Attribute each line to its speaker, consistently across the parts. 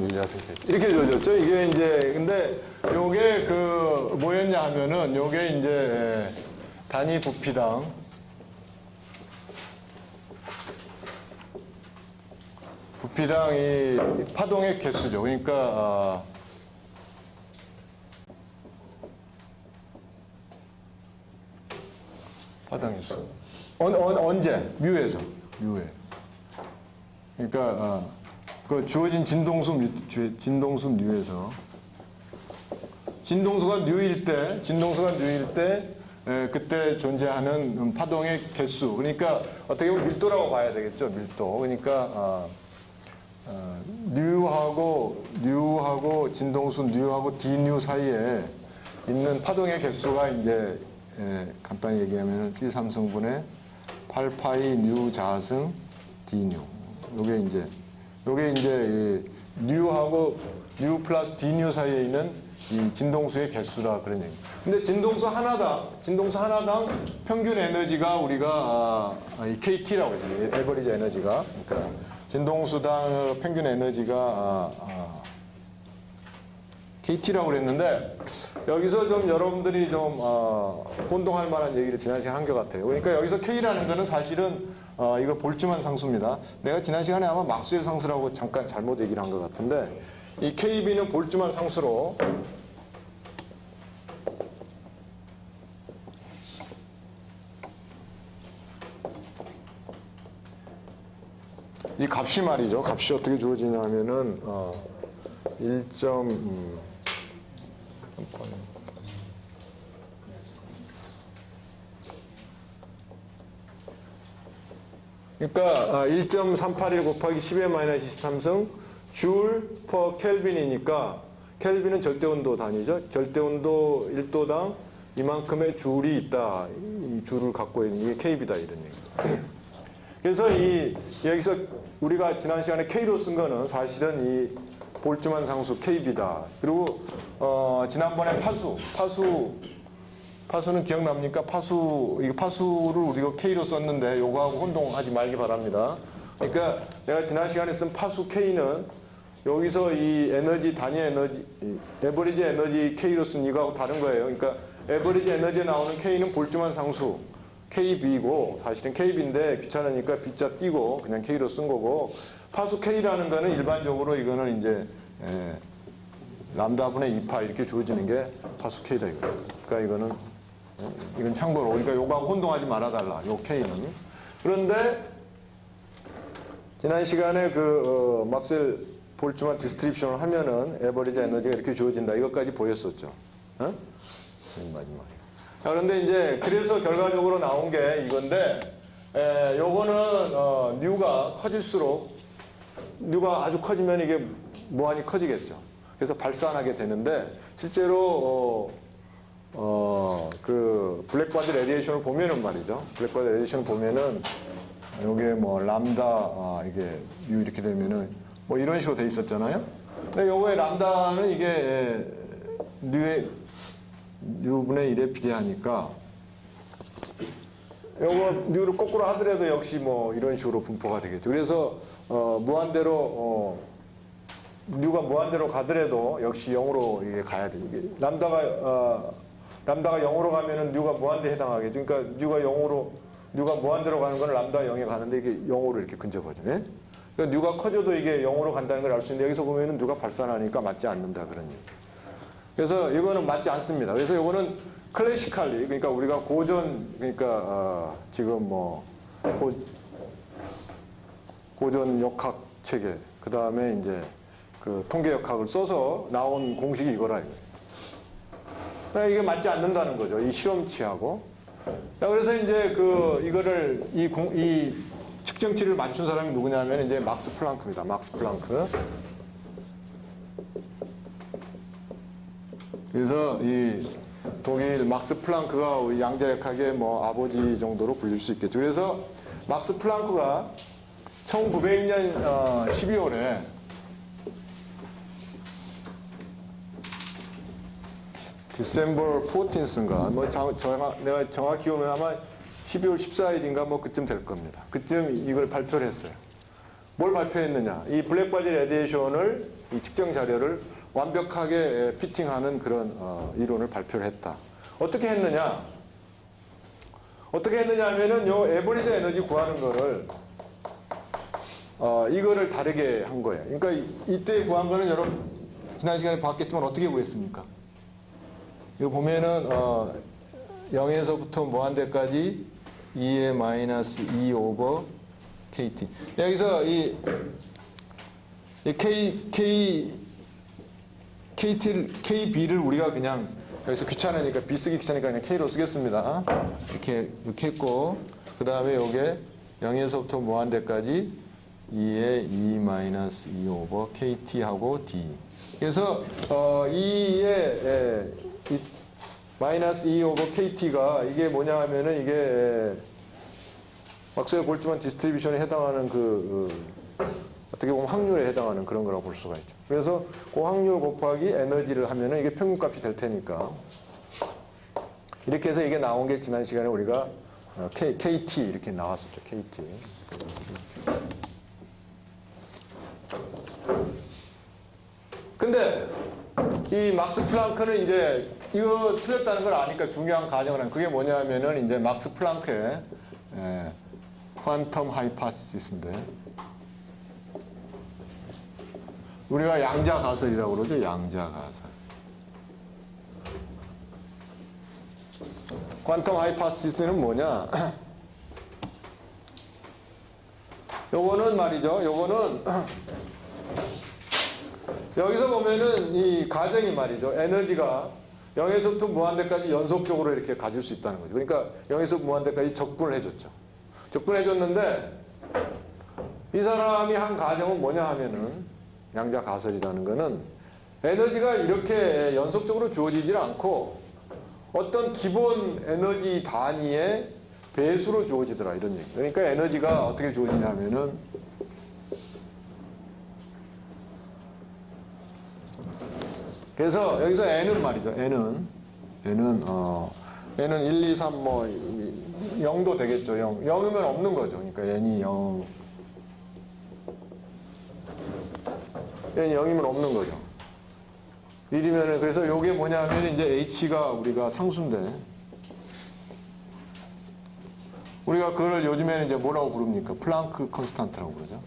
Speaker 1: 유자색 개수. 이렇게 주어졌죠. 이게 이제, 근데 요게 그, 뭐였냐 하면은, 요게 이제 단위 부피당 이 파동의 개수죠. 그러니까, 파동의 수. 언제? 뮤에. 그러니까, 그 주어진 진동수 뮤에서. 진동수가 뉴일 때, 그때 존재하는 파동의 개수. 그러니까, 어떻게 보면 밀도라고 봐야 되겠죠. 밀도. 그러니까, 뉴하고 진동수 뉴하고 d뉴 사이에 있는 파동의 개수가 이제 간단히 얘기하면 C3승분의 8파이 뉴 자승 d뉴. 요게 이제 뉴하고 뉴 플러스 d뉴 사이에 있는 이 진동수의 개수라 그런 얘기. 근데 진동수 하나당 평균 에너지가 우리가 이 KT라고 하죠. 에버리지 에너지가. 그러니까 진동수당 평균 에너지가 KT라고 그랬는데 여기서 좀 여러분들이 좀 혼동할 만한 얘기를 지난 시간에 한 것 같아요. 그러니까 여기서 K라는 거는 사실은 이거 볼츠만 상수입니다. 내가 지난 시간에 아마 막스웰 상수라고 잠깐 잘못 얘기를 한 것 같은데 이 KB는 볼츠만 상수로 이 값이 말이죠. 값이 어떻게 주어지냐 하면은 1. 그러니까 1.381 곱하기 10의 마이너스 23승 줄 퍼 켈빈이니까 켈빈은 절대온도 단위죠. 절대온도 1도당 이만큼의 줄이 있다. 이 줄을 갖고 있는 게 KB다 이런 얘기죠. 그래서 여기서 우리가 지난 시간에 K로 쓴 거는 사실은 이 볼츠만 상수 KB다. 그리고 지난번에 파수는 기억납니까? 이거 파수를 우리가 K로 썼는데 요거하고 혼동하지 말기 바랍니다. 그러니까 내가 지난 시간에 쓴 파수 K는 여기서 이 단위 에너지, 에버리지 에너지 K로 쓴 이거하고 다른 거예요. 그러니까 에버리지 에너지에 나오는 K는 볼츠만 상수 KB고 사실은 KB인데 귀찮으니까 B자 띄고 그냥 K로 쓴 거고 파수 K라는 거는 일반적으로 이거는 이제 람다분의 2파 이렇게 주어지는 게 파수 K다 이거. 그러니까 이건 참고로 그러니까 요거하고 혼동하지 말아달라. 요 K는. 그런데 지난 시간에 막스웰 볼츠만 디스트립션을 하면은 에버리지 에너지가 이렇게 주어진다. 이것까지 보였었죠. 마지막에. 자, 그런데 이제 그래서 결과적으로 나온 게 이건데 요거는 뉴가 커질수록 뉴가 아주 커지면 이게 무한히 커지겠죠. 그래서 발산하게 되는데 실제로 그 블랙바디 레디에이션을 보면은 말이죠. 블랙바디 레디에이션을 보면은 요게 뭐 람다 이게 뉴 이렇게 되면은 뭐 이런 식으로 돼 있었잖아요. 근데 요거의 람다는 이게 뉴분의 1에 비례하니까 요거 뉴를 거꾸로 하더라도 역시 뭐 이런 식으로 분포가 되겠죠. 그래서 무한대로 뉴가 무한대로 가더라도 역시 0으로 이게 가야 돼요. 이게 람다가 0으로 가면은 뉴가 무한대에 해당하겠죠. 그러니까 뉴가 무한대로 가는 건 람다 0에 가는데 이게 0으로 이렇게 근접하죠. 예? 그러니까 뉴가 커져도 이게 0으로 간다는 걸 알 수 있는데 여기서 보면은 뉴가 발산하니까 맞지 않는다 그런 얘기. 그래서 이거는 맞지 않습니다. 그래서 이거는 클래시칼리 그러니까 우리가 고전 그러니까 지금 뭐 고전 역학 체계 그 다음에 이제 그 통계 역학을 써서 나온 공식이 이거라 이거예요. 그러니까 이게 맞지 않는다는 거죠. 이 실험치하고. 자, 그래서 이제 이거를 이 측정치를 맞춘 사람이 누구냐면 이제 막스 플랑크입니다. 막스 플랑크. 그래서 이 독일 막스 플랑크가 양자역학의 뭐 아버지 정도로 불릴 수 있겠죠. 그래서 막스 플랑크가 1900년 12월에 디셈버 14인가 뭐 내가 정확히 기억하면 아마 12월 14일인가 뭐 그쯤 될 겁니다. 그쯤 이걸 발표를 했어요. 뭘 발표했느냐? 이 블랙바디 레디에이션을 이 측정 자료를 완벽하게 피팅하는 그런 이론을 발표를 했다. 어떻게 했느냐? 어떻게 했느냐 하면은 요 에버리지 에너지 구하는 거를 이거를 다르게 한 거예요. 그러니까 이때 구한 거는 여러분 지난 시간에 봤겠지만 어떻게 구했습니까? 이거 보면은 0에서부터 무한대까지 2의 마이너스 2 오버 KT. 여기서 이 KB를 우리가 그냥 여기서 귀찮으니까 B 쓰기 귀찮으니까 그냥 K로 쓰겠습니다. 이렇게 했고 그 다음에 요게 0에서부터 무한대까지 2의 2 마이너스 2 오버 KT하고 D. 그래서 2의 마이너스 2 오버 KT가 이게 뭐냐 하면은 이게 막스웰 볼츠만 디스트리뷰션에 해당하는 어떻게 보면 확률에 해당하는 그런 거라고 볼 수가 있죠. 그래서 그 확률 곱하기 에너지를 하면은 이게 평균값이 될 테니까 이렇게 해서 이게 나온 게 지난 시간에 우리가 KT 이렇게 나왔었죠. KT. 근데 이 막스 플랑크는 이제 이거 틀렸다는 걸 아니까 중요한 가정을 하는 그게 뭐냐면은 이제 막스 플랑크의 퀀텀 하이파시스인데 우리가 양자 가설이라고 그러죠. 양자 가설. 퀀텀 하이파시스는 뭐냐? 요거는 말이죠. 요거는 여기서 보면은 이 가정이 말이죠. 에너지가 0에서부터 무한대까지 연속적으로 이렇게 가질 수 있다는 거죠. 그러니까 0에서 무한대까지 적분을 해줬죠. 적분해줬는데 이 사람이 한 가정은 뭐냐 하면은 양자 가설이라는 거는 에너지가 이렇게 연속적으로 주어지질 않고 어떤 기본 에너지 단위의 배수로 주어지더라 이런 얘기. 그러니까 에너지가 어떻게 주어지냐면은 그래서 여기서 N은 말이죠. N은 1, 2, 3 뭐 0도 되겠죠. 0. 0이면 없는 거죠. 그러니까 N이 0. N이 0이면 없는 거죠. 1이면은 그래서 요게 뭐냐면 이제 H가 우리가 상수인데 우리가 그거를 요즘에는 이제 뭐라고 부릅니까? 플랑크 컨스탄트라고 그러죠.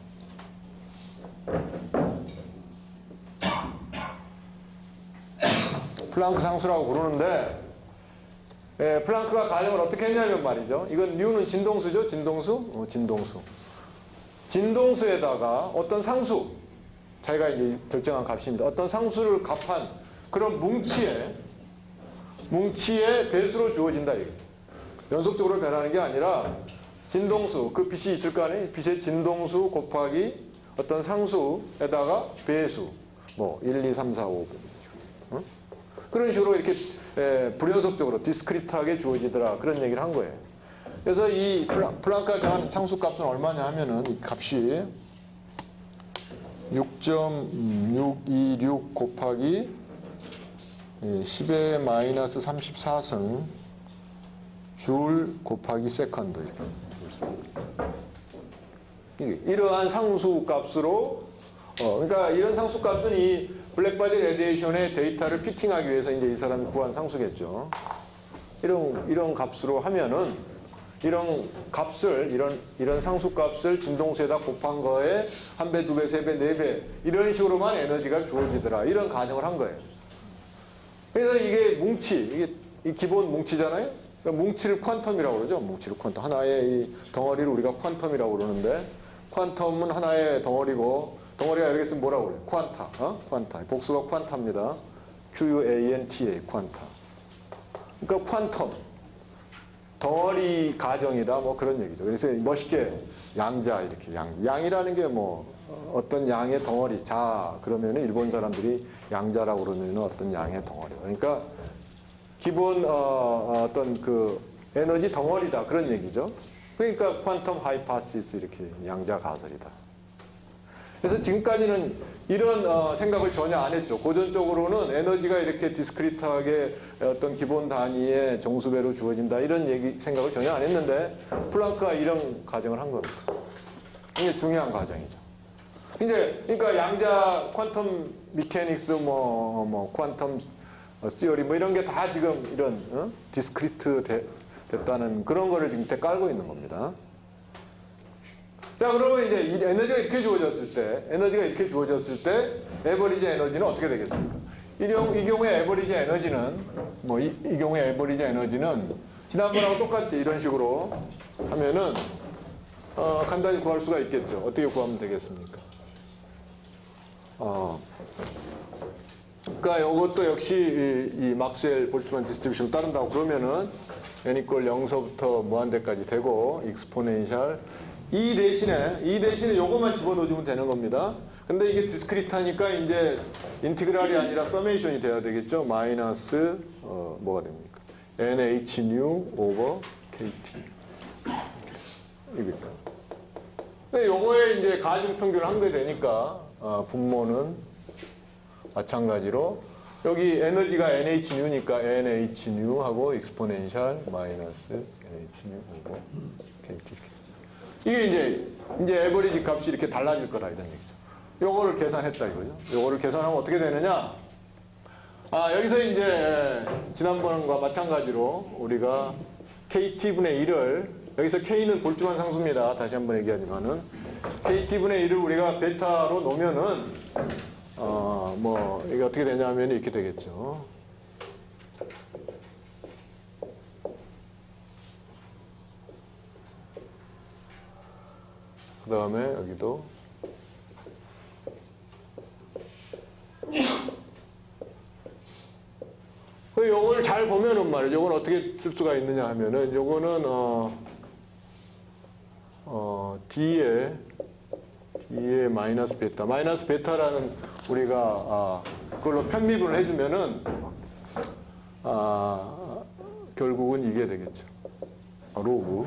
Speaker 1: 플랑크 상수라고 부르는데 플랑크가 가정을 어떻게 했냐면 말이죠. 이건 U는 진동수죠. 진동수? 진동수. 진동수에다가 어떤 상수 자기가 이제 결정한 값입니다. 어떤 상수를 값한 그런 뭉치의 배수로 주어진다. 이게. 연속적으로 변하는 게 아니라 진동수, 그 빛이 있을 거 아니에요? 빛의 진동수 곱하기 어떤 상수에다가 배수. 뭐 1, 2, 3, 4, 5. 응? 그런 식으로 이렇게 불연속적으로 디스크리트하게 주어지더라. 그런 얘기를 한 거예요. 그래서 이 플랑크가 정한 상수값은 얼마냐 하면은 이 값이 6.626 곱하기 10의 마이너스 34승 줄 곱하기 세컨드 이렇게 볼 수 있습니다. 이러한 상수값으로 그러니까 이런 상수값은 이 블랙바디 레디에이션의 데이터를 피팅하기 위해서 이제 이 사람이 구한 상수겠죠. 이런 값으로 하면은 이런 상수값을 진동수에다 곱한 거에 1배, 2배, 3배, 4배 이런 식으로만 에너지가 주어지더라. 이런 가정을 한 거예요. 그래서 이게 이게 기본 뭉치잖아요. 그러니까 뭉치를 퀀텀이라고 그러죠. 뭉치를 퀀텀. 하나의 이 덩어리를 우리가 퀀텀이라고 그러는데 퀀텀은 하나의 덩어리고 덩어리가 이렇게 쓰면 뭐라고 그래요? 퀀타. 퀀타. 복수가 퀀타입니다. QUANTA. 퀀타. 그러니까 퀀텀. 덩어리 가정이다. 뭐 그런 얘기죠. 그래서 멋있게 양자 이렇게 양이라는 게 뭐 어떤 양의 덩어리. 자 그러면은 일본 사람들이 양자라고 그러면은 어떤 양의 덩어리. 그러니까 기본 어떤 그 에너지 덩어리다. 그런 얘기죠. 그러니까 퀀텀 하이파시스 이렇게 양자 가설이다. 그래서 지금까지는 이런 생각을 전혀 안 했죠. 고전적으로는 에너지가 이렇게 디스크리트하게 어떤 기본 단위의 정수배로 주어진다 이런 생각을 전혀 안 했는데 플랑크가 이런 가정을 한 겁니다. 이게 중요한 과정이죠. 이제 그러니까 양자 퀀텀 미케닉스 뭐 퀀텀 시어리 뭐 이런 게 다 지금 이런 디스크리트 됐다는 그런 거를 지금 밑에 깔고 있는 겁니다. 자, 그러면 이제 이 에너지가 이렇게 주어졌을 때 에버리지 에너지는 어떻게 되겠습니까? 이 경우에 에버리지 에너지는 이 경우에 에버리지 에너지는 지난번하고 똑같이 이런 식으로 하면은 간단히 구할 수가 있겠죠. 어떻게 구하면 되겠습니까? 그러니까 이것도 역시 이 막스웰 볼츠만 디스트리뷰션을 따른다고 그러면은 n 이퀄 0서부터 무한대까지 되고 익스포넨셜 이 대신에 요것만 집어넣어주면 되는 겁니다. 근데 이게 디스크리트하니까 이제 인티그랄이 아니라 서메이션이 돼야 되겠죠. 마이너스 뭐가 됩니까? NHν 오버 KT 이거죠. 근데 요거에 이제 가중 평균을 한 게 되니까 분모는 마찬가지로 여기 에너지가 NHν니까 NHν하고 익스포넨셜 마이너스 NHν 오버 KT. 이게 이제 에버리지 값이 이렇게 달라질 거라 이런 얘기죠. 요거를 계산했다 이거죠. 요거를 계산하면 어떻게 되느냐? 여기서 이제 지난번과 마찬가지로 우리가 KT분의 1을 여기서 K는 볼츠만 상수입니다. 다시 한번 얘기하지만은 KT분의 1을 우리가 베타로 놓으면은 이게 어떻게 되냐면 이렇게 되겠죠. 그 다음에 여기도 요걸 잘 보면은 말이죠. 요건 어떻게 쓸 수가 있느냐 하면은 요거는 D에 마이너스 베타. 마이너스 베타라는 우리가 그걸로 편미분을 해주면은 결국은 이게 되겠죠. 로그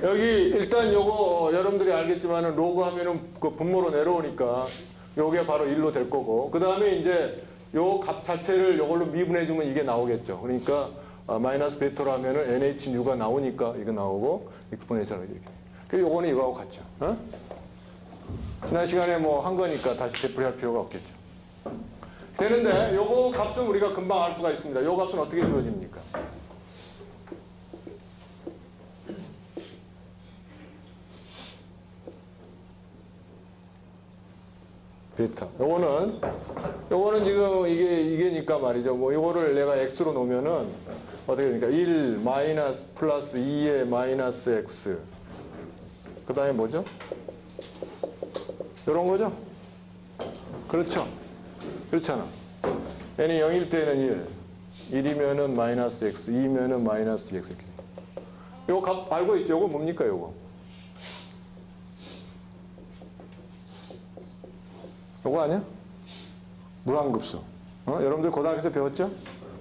Speaker 1: 여기 일단 요거 여러분들이 알겠지만은 로그 하면은 그 분모로 내려오니까 요게 바로 1로 될 거고 그 다음에 이제 요 값 자체를 요걸로 미분해 주면 이게 나오겠죠. 그러니까 마이너스 베타로 하면은 NHν가 나오니까 이거 나오고 익스포넨셜 이렇게. 그 요거는 이거하고 같죠. 지난 시간에 뭐 한 거니까 다시 되풀이할 필요가 없겠죠. 되는데 요거 값은 우리가 금방 알 수가 있습니다. 요 값은 어떻게 주어집니까? 베타. 요거는 지금 이게니까 말이죠. 뭐 요거를 내가 x로 놓으면은 어떻게 됩니까? 1 마이너스 플러스 2의 마이너스 x. 그 다음에 뭐죠? 요런 거죠? 그렇죠. 그렇잖아. n이 0일 때는 1. 1이면은 마이너스 x, 2면은 마이너스 x 이렇게. 요거 값 알고 있죠? 요거 뭡니까, 요거? 요거 아니야? 무한급수. 여러분들 고등학교 때 배웠죠?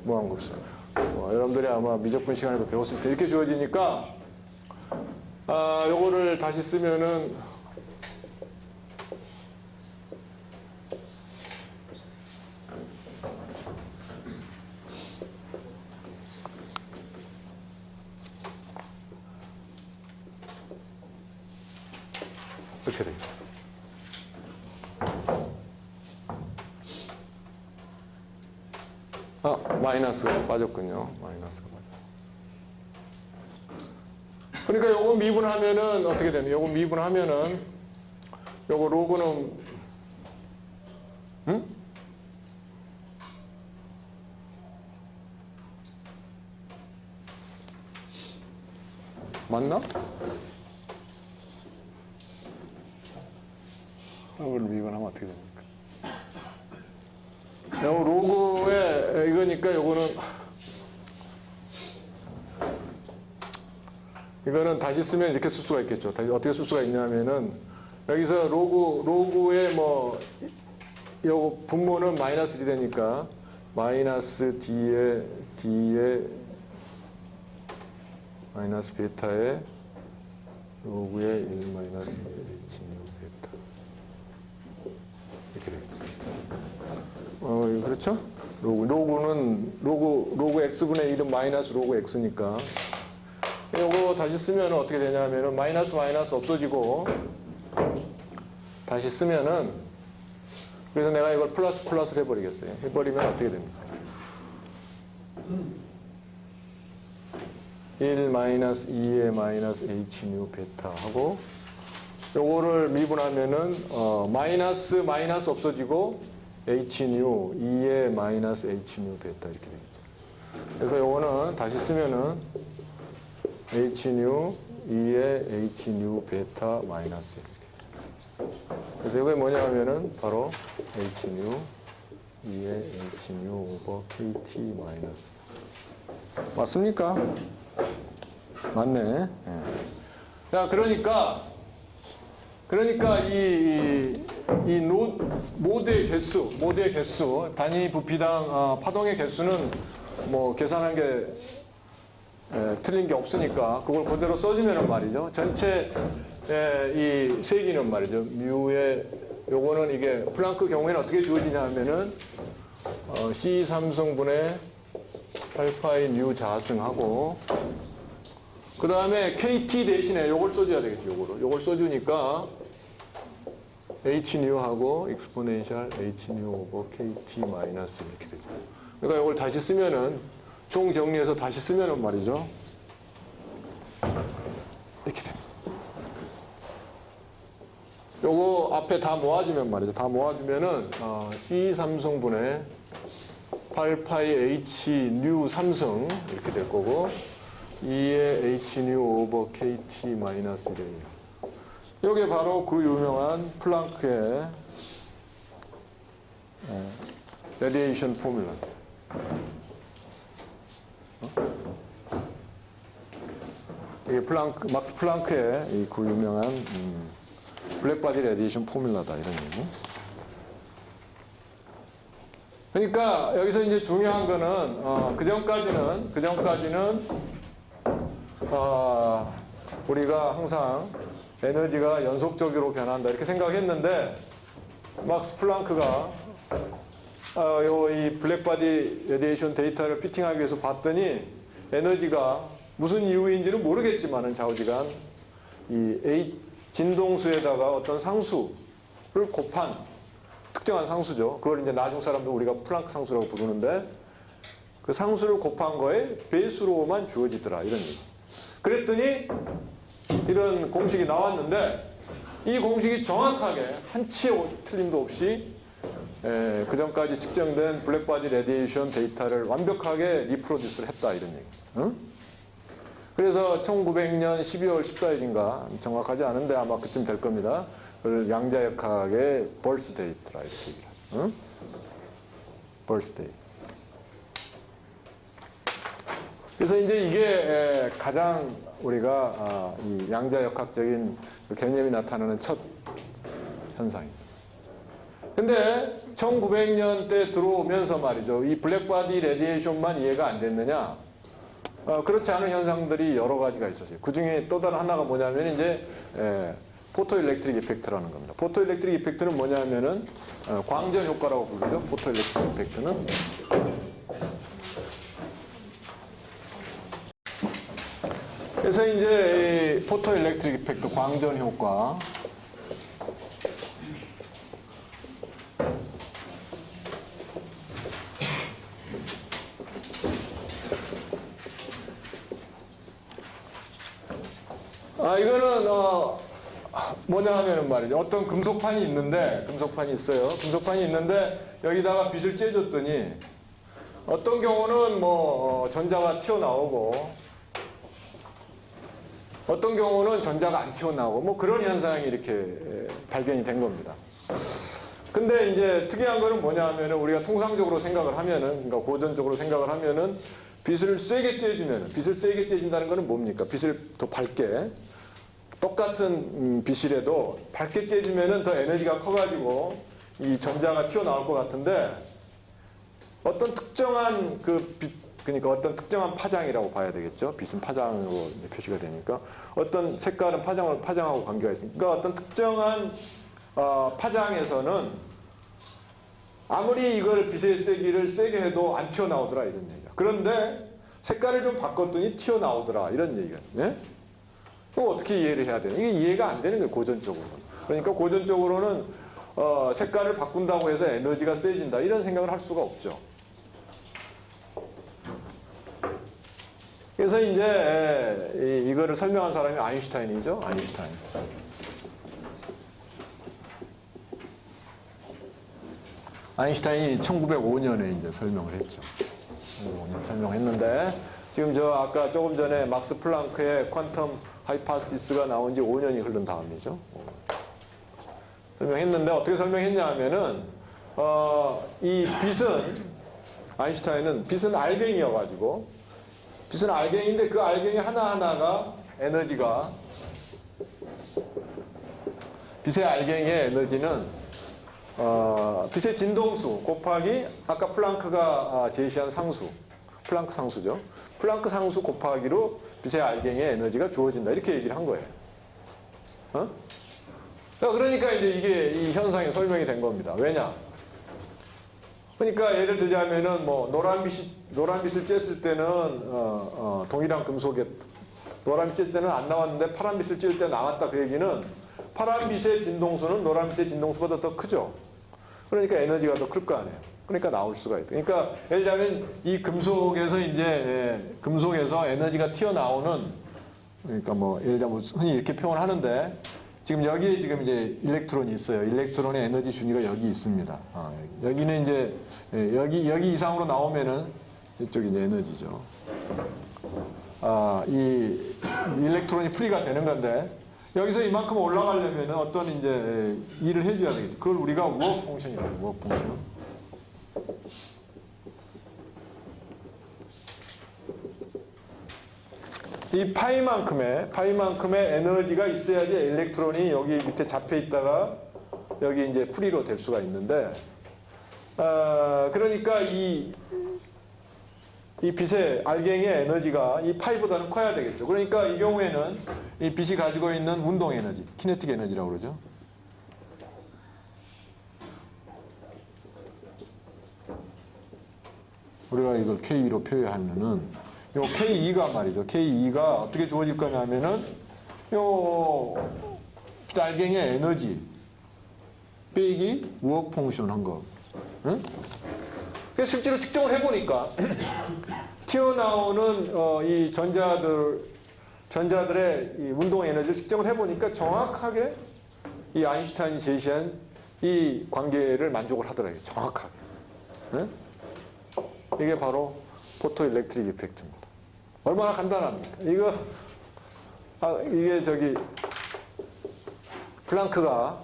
Speaker 1: 무한급수. 여러분들이 아마 미적분 시간에도 배웠을 때 이렇게 주어지니까 요거를 다시 쓰면은 이렇게 되겠죠. 마이너스가 빠졌군요. 마이너스가 빠졌어. 그러니까 요거 미분하면은 어떻게 되냐? 요거 미분하면은 요거 로그는 맞나? 로그를 미분하면 어떻게 됩니까? 요 로그에 이거니까 요거는 이거는 다시 쓰면 이렇게 쓸 수가 있겠죠. 다시 어떻게 쓸 수가 있냐면은 여기서 로그에 뭐 요거 분모는 마이너스 1이 되니까 마이너스 D에 마이너스 베타에 로그에 1 마이너스 1 베타 그렇죠? 로그 x분의 1은 마이너스 로그 x니까 요거 다시 쓰면 어떻게 되냐면은 마이너스 없어지고 다시 쓰면은 그래서 내가 이걸 플러스를 해버리겠어요. 해버리면 어떻게 됩니까? 1 마이너스 2의 마이너스 h 뉴 베타 하고 요거를 미분하면은 마이너스 없어지고 h 뉴 2의 마이너스 h 뉴 베타 이렇게 되겠죠. 그래서 요거는 다시 쓰면은 h 뉴 2의 h 뉴 베타 마이너스 이렇게 되죠. 그래서 이게 뭐냐면은 바로 h 뉴 2의 h 뉴 오버 kt 마이너스 맞습니까? 맞네. 예. 자, 그러니까 이 모드의 개수, 단위 부피당 파동의 개수는 뭐 계산한 게 틀린 게 없으니까 그걸 그대로 써주면은 말이죠. 전체 이 세기는 말이죠. 뮤의 요거는 이게 플랑크 경우에는 어떻게 주어지냐면은 C 3승분의 8파이 뉴 자승하고 그 다음에 KT 대신에 요걸 써줘야 되겠죠. 요걸 써주니까 H 뉴하고 익스포넨셜 H 뉴 오버 KT 마이너스 이렇게 되죠. 그러니까 요걸 다시 쓰면은 총 정리해서 다시 쓰면은 말이죠. 이렇게 됩니다. 요거 앞에 다 모아주면 말이죠. 다 모아주면은 C 3승분의 8파이 H 뉴 3승 이렇게 될 거고 2의 H 뉴 오버 KT 마이너스 1이에요. 이게 바로 그 유명한 플랑크의 레디에이션 포뮬라. 이게 막스 플랑크의 그 유명한 블랙바디 레디에이션 포뮬라다 이런 얘기. 그러니까 여기서 이제 중요한 거는 그 전까지는 우리가 항상 에너지가 연속적으로 변한다 이렇게 생각했는데 막스 플랑크가 이 블랙바디 레디에이션 데이터를 피팅하기 위해서 봤더니 에너지가 무슨 이유인지는 모르겠지만은 좌우지간 이 진동수에다가 어떤 상수를 곱한 특정한 상수죠. 그걸 이제 나중 사람도 우리가 플랑크 상수라고 부르는데 그 상수를 곱한 거에 배수로만 주어지더라 이런 얘기. 그랬더니 이런 공식이 나왔는데 이 공식이 정확하게 한치의 틀림도 없이 그 전까지 측정된 블랙바디 레디에이션 데이터를 완벽하게 리프로듀스를 했다 이런 얘기. 응? 그래서 1900년 12월 14일인가 정확하지 않은데 아마 그쯤 될 겁니다. 그걸 양자역학의 벌스데이트라 이렇게 얘기를 하죠. 응? 벌스데이. 그래서 이제 이게 가장 우리가 이 양자역학적인 개념이 나타나는 첫 현상입니다. 근데 1900년대 들어오면서 말이죠. 이 블랙바디 레디에이션만 이해가 안 됐느냐? 그렇지 않은 현상들이 여러 가지가 있었어요. 그 중에 또 다른 하나가 뭐냐면 이제 포토일렉트릭 이펙트라는 겁니다. 포토일렉트릭 이펙트는 뭐냐면은 광전 효과라고 부르죠. 포토일렉트릭 이펙트는 그래서 이제 이 포토일렉트릭 이펙트 광전 효과 이거는 뭐냐 하면은 말이죠. 어떤 금속판이 있는데 금속판이 있는데 여기다가 빛을 쬐줬더니 어떤 경우는 뭐 전자가 튀어나오고 어떤 경우는 전자가 안 튀어나오고 뭐 그런 현상이 이렇게 발견이 된 겁니다. 근데 이제 특이한 거는 뭐냐 하면은 우리가 통상적으로 생각을 하면은 그러니까 고전적으로 생각을 하면은 빛을 세게 쬐준다는 거는 뭡니까? 빛을 더 밝게 똑같은 빛이라도 밝게 쬐주면은 더 에너지가 커가지고 이 전자가 튀어나올 것 같은데 어떤 특정한 그러니까 어떤 특정한 파장이라고 봐야 되겠죠. 빛은 파장으로 표시가 되니까 어떤 색깔은 파장하고 관계가 있으니까 그러니까 어떤 특정한 파장에서는 아무리 이걸 빛의 세기를 세게 해도 안 튀어나오더라 이런 얘기야. 그런데 색깔을 좀 바꿨더니 튀어나오더라 이런 얘기가. 네? 그거 어떻게 이해를 해야 되나? 이게 이해가 안 되는 거예요, 고전적으로는. 그러니까 고전적으로는 색깔을 바꾼다고 해서 에너지가 세진다 이런 생각을 할 수가 없죠. 그래서 이제 이거를 설명한 사람이 아인슈타인이죠. 아인슈타인. 아인슈타인이 1905년에 이제 설명을 했죠. 1905년 설명했는데 지금 저 아까 조금 전에 막스 플랑크의 퀀텀 하이파시스가 나온 지 5년이 흐른 다음이죠. 설명했는데 어떻게 설명했냐 하면은 이 빛은 아인슈타인은 빛은 알갱이여가지고 빛은 알갱이인데 그 알갱이 하나하나가 에너지가 빛의 알갱이의 에너지는 빛의 진동수 곱하기 아까 플랑크가 제시한 상수 플랑크 상수죠. 플랑크 상수 곱하기로 빛의 알갱이의 에너지가 주어진다 이렇게 얘기를 한 거예요. 그러니까 이제 이게 이 현상이 설명이 된 겁니다. 왜냐? 그러니까 예를 들자면은 뭐 노란빛을 쬐을 때는 동일한 금속에 노란빛 쬐을 때는 안 나왔는데 파란빛을 쬐을 때 나왔다 그 얘기는 파란빛의 진동수는 노란빛의 진동수보다 더 크죠. 그러니까 에너지가 더 클 거 아니에요. 그러니까 나올 수가 있다. 그러니까 예를 들자면 이 금속에서 이제 금속에서 에너지가 튀어나오는 그러니까 뭐 예를 들자면 흔히 이렇게 표현을 하는데 지금 여기에 지금 이제 일렉트론이 있어요. 일렉트론의 에너지 준위가 여기 있습니다. 여기는 이제 여기 이상으로 나오면은 이쪽이 이제 에너지죠. 이 일렉트론이 프리가 되는 건데 여기서 이만큼 올라가려면은 어떤 이제 일을 해줘야 되겠죠. 그걸 우리가 워크 펑션이라고 해요. 워크 펑션. 이 파이만큼의 에너지가 있어야지 일렉트론이 여기 밑에 잡혀 있다가 여기 이제 프리로 될 수가 있는데, 그러니까 이 빛의 알갱이의 에너지가 이 파이보다는 커야 되겠죠. 그러니까 이 경우에는 이 빛이 가지고 있는 운동 에너지, 키네틱 에너지라고 그러죠. 우리가 이걸 K로 표현하면은 요 K2가 말이죠. K2가 어떻게 주어질 거냐면은 요 알갱이의 에너지 빼기 워크 펑션 한 거. 응? 그래서 실제로 측정을 해보니까 튀어나오는 이 전자들의 이 운동 에너지를 측정을 해보니까 정확하게 이 아인슈타인이 제시한 이 관계를 만족을 하더라고요. 정확하게. 응? 이게 바로 포토 일렉트릭 이펙트입니다. 얼마나 간단합니까? 이게 플랑크가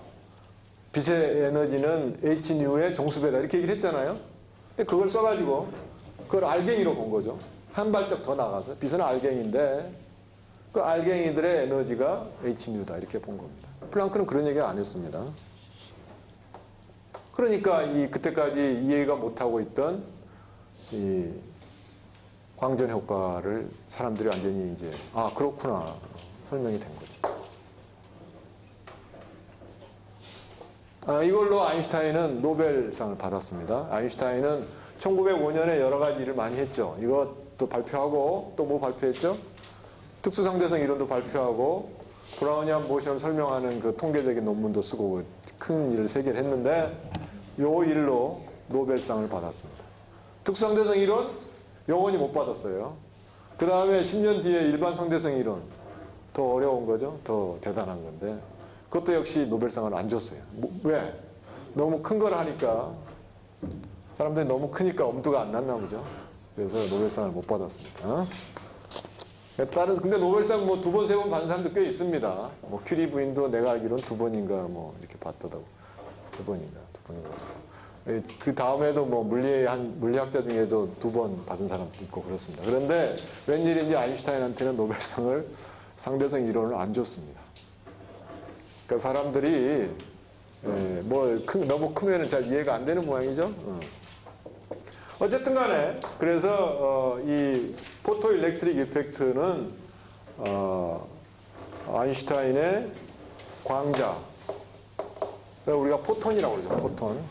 Speaker 1: 빛의 에너지는 hν 정수배다 이렇게 얘기를 했잖아요. 근데 그걸 써가지고 그걸 알갱이로 본 거죠. 한 발짝 더 나가서 빛은 알갱이인데 그 알갱이들의 에너지가 hν다 이렇게 본 겁니다. 플랑크는 그런 얘기 안 했습니다. 그러니까 그때까지 이해가 못하고 있던 이 광전 효과를 사람들이 완전히 이제 그렇구나 설명이 된 거죠. 이걸로 아인슈타인은 노벨상을 받았습니다. 아인슈타인은 1905년에 여러 가지 일을 많이 했죠. 이것도 발표하고 또 뭐 발표했죠? 특수상대성 이론도 발표하고 브라우니안 모션 설명하는 그 통계적인 논문도 쓰고 큰 일을 3개를 했는데 요 일로 노벨상을 받았습니다. 특수상대성 이론 영원히 못 받았어요. 그 다음에 10년 뒤에 일반 상대성 이론 더 어려운 거죠. 더 대단한 건데 그것도 역시 노벨상을 안 줬어요. 왜? 너무 큰 걸 하니까 사람들이 너무 크니까 엄두가 안 났나 보죠. 그래서 노벨상을 못 받았습니다. 근데 노벨상 뭐 2번, 3번 받은 사람도 꽤 있습니다. 뭐 큐리 부인도 내가 알기로는 2번인가 뭐 이렇게 받더라고. 2번인가. 그 다음에도 뭐 물리학자 중에도 2번 받은 사람도 있고 그렇습니다. 그런데 웬일인지 아인슈타인한테는 노벨상을 상대성 이론을 안 줬습니다. 그러니까 사람들이 너무 크면은 잘 이해가 안 되는 모양이죠. 어쨌든 간에 그래서 이 포토 일렉트릭 이펙트는 아인슈타인의 광자 우리가 포톤이라고 그러죠. 포톤.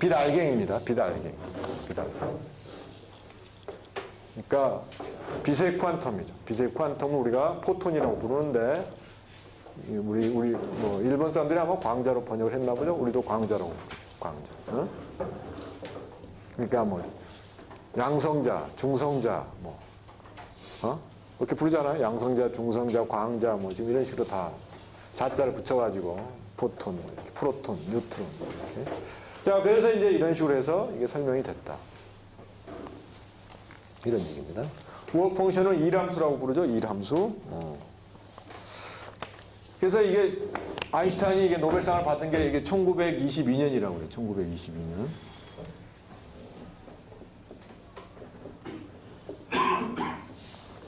Speaker 1: 빛 알갱입니다. 빛 알갱. 빛 알갱. 그러니까 빛의 퀀텀이죠. 빛의 퀀텀은 우리가 포톤이라고 부르는데 우리 뭐 일본 사람들이 아마 광자로 번역을 했나 보죠. 우리도 광자라고 부르죠. 광자. 어? 그러니까 뭐 양성자, 중성자 뭐 그렇게 부르잖아요. 양성자, 중성자, 광자 뭐 지금 이런 식으로 다 자자를 붙여가지고 포톤, 이렇게 프로톤, 뉴트론 이렇게. 자, 그래서 이제 이런 식으로 해서 이게 설명이 됐다. 이런 얘기입니다. 워크 펑션은 일함수라고 부르죠. 일함수. 그래서 이게 아인슈타인이 이게 노벨상을 받은 게 이게 1922년이라고 그래요. 1922년.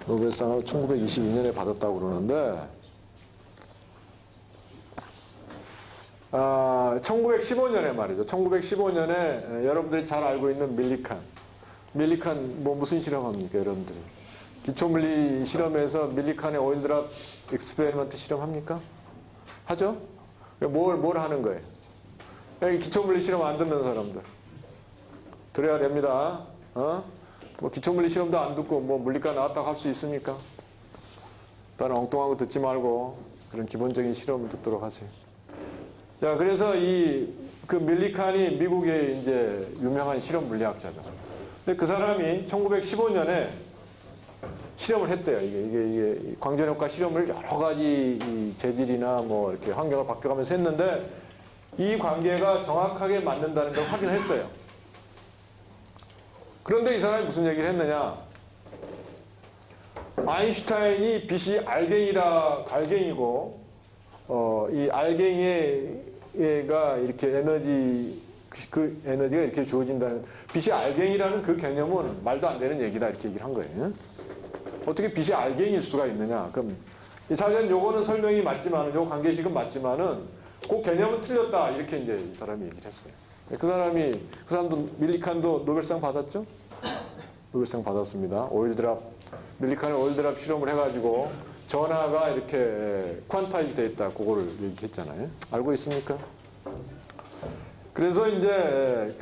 Speaker 1: 노벨상을 1922년에 받았다고 그러는데 1915년에 말이죠. 1915년에 여러분들이 잘 알고 있는 밀리칸 뭐 무슨 실험합니까, 여러분들이? 기초물리 실험에서 밀리칸의 오일드랍 익스페리먼트 실험합니까? 하죠? 뭘 하는 거예요? 여기 기초물리 실험 안 듣는 사람들 들어야 됩니다. 뭐 기초물리 실험도 안 듣고 뭐 물리과 나왔다고 할 수 있습니까? 일단 엉뚱한 거 듣지 말고 그런 기본적인 실험 듣도록 하세요. 자, 그래서 그 밀리칸이 미국의 이제 유명한 실험 물리학자죠. 근데 그 사람이 1915년에 실험을 했대요. 이게 광전효과 실험을 여러 가지 이 재질이나 뭐 이렇게 환경을 바뀌어가면서 했는데 이 관계가 정확하게 맞는다는 걸 확인했어요. 그런데 이 사람이 무슨 얘기를 했느냐? 아인슈타인이 빛이 알갱이고 이 알갱이가 이렇게 그 에너지가 이렇게 주어진다는, 빛이 알갱이라는 그 개념은 말도 안 되는 얘기다, 이렇게 얘기를 한 거예요. 어떻게 빛이 알갱이일 수가 있느냐? 그럼 사실은 요거는 설명이 맞지만은, 요 관계식은 맞지만은 그 개념은 틀렸다, 이렇게 이제 이 사람이 얘기를 했어요. 그 사람도 밀리칸도 노벨상 받았죠? 노벨상 받았습니다. 밀리칸의 오일드랍 실험을 해가지고 전하가 이렇게 퀀타이즈 돼 있다, 그거를 얘기했잖아요. 알고 있습니까? 그래서 이제,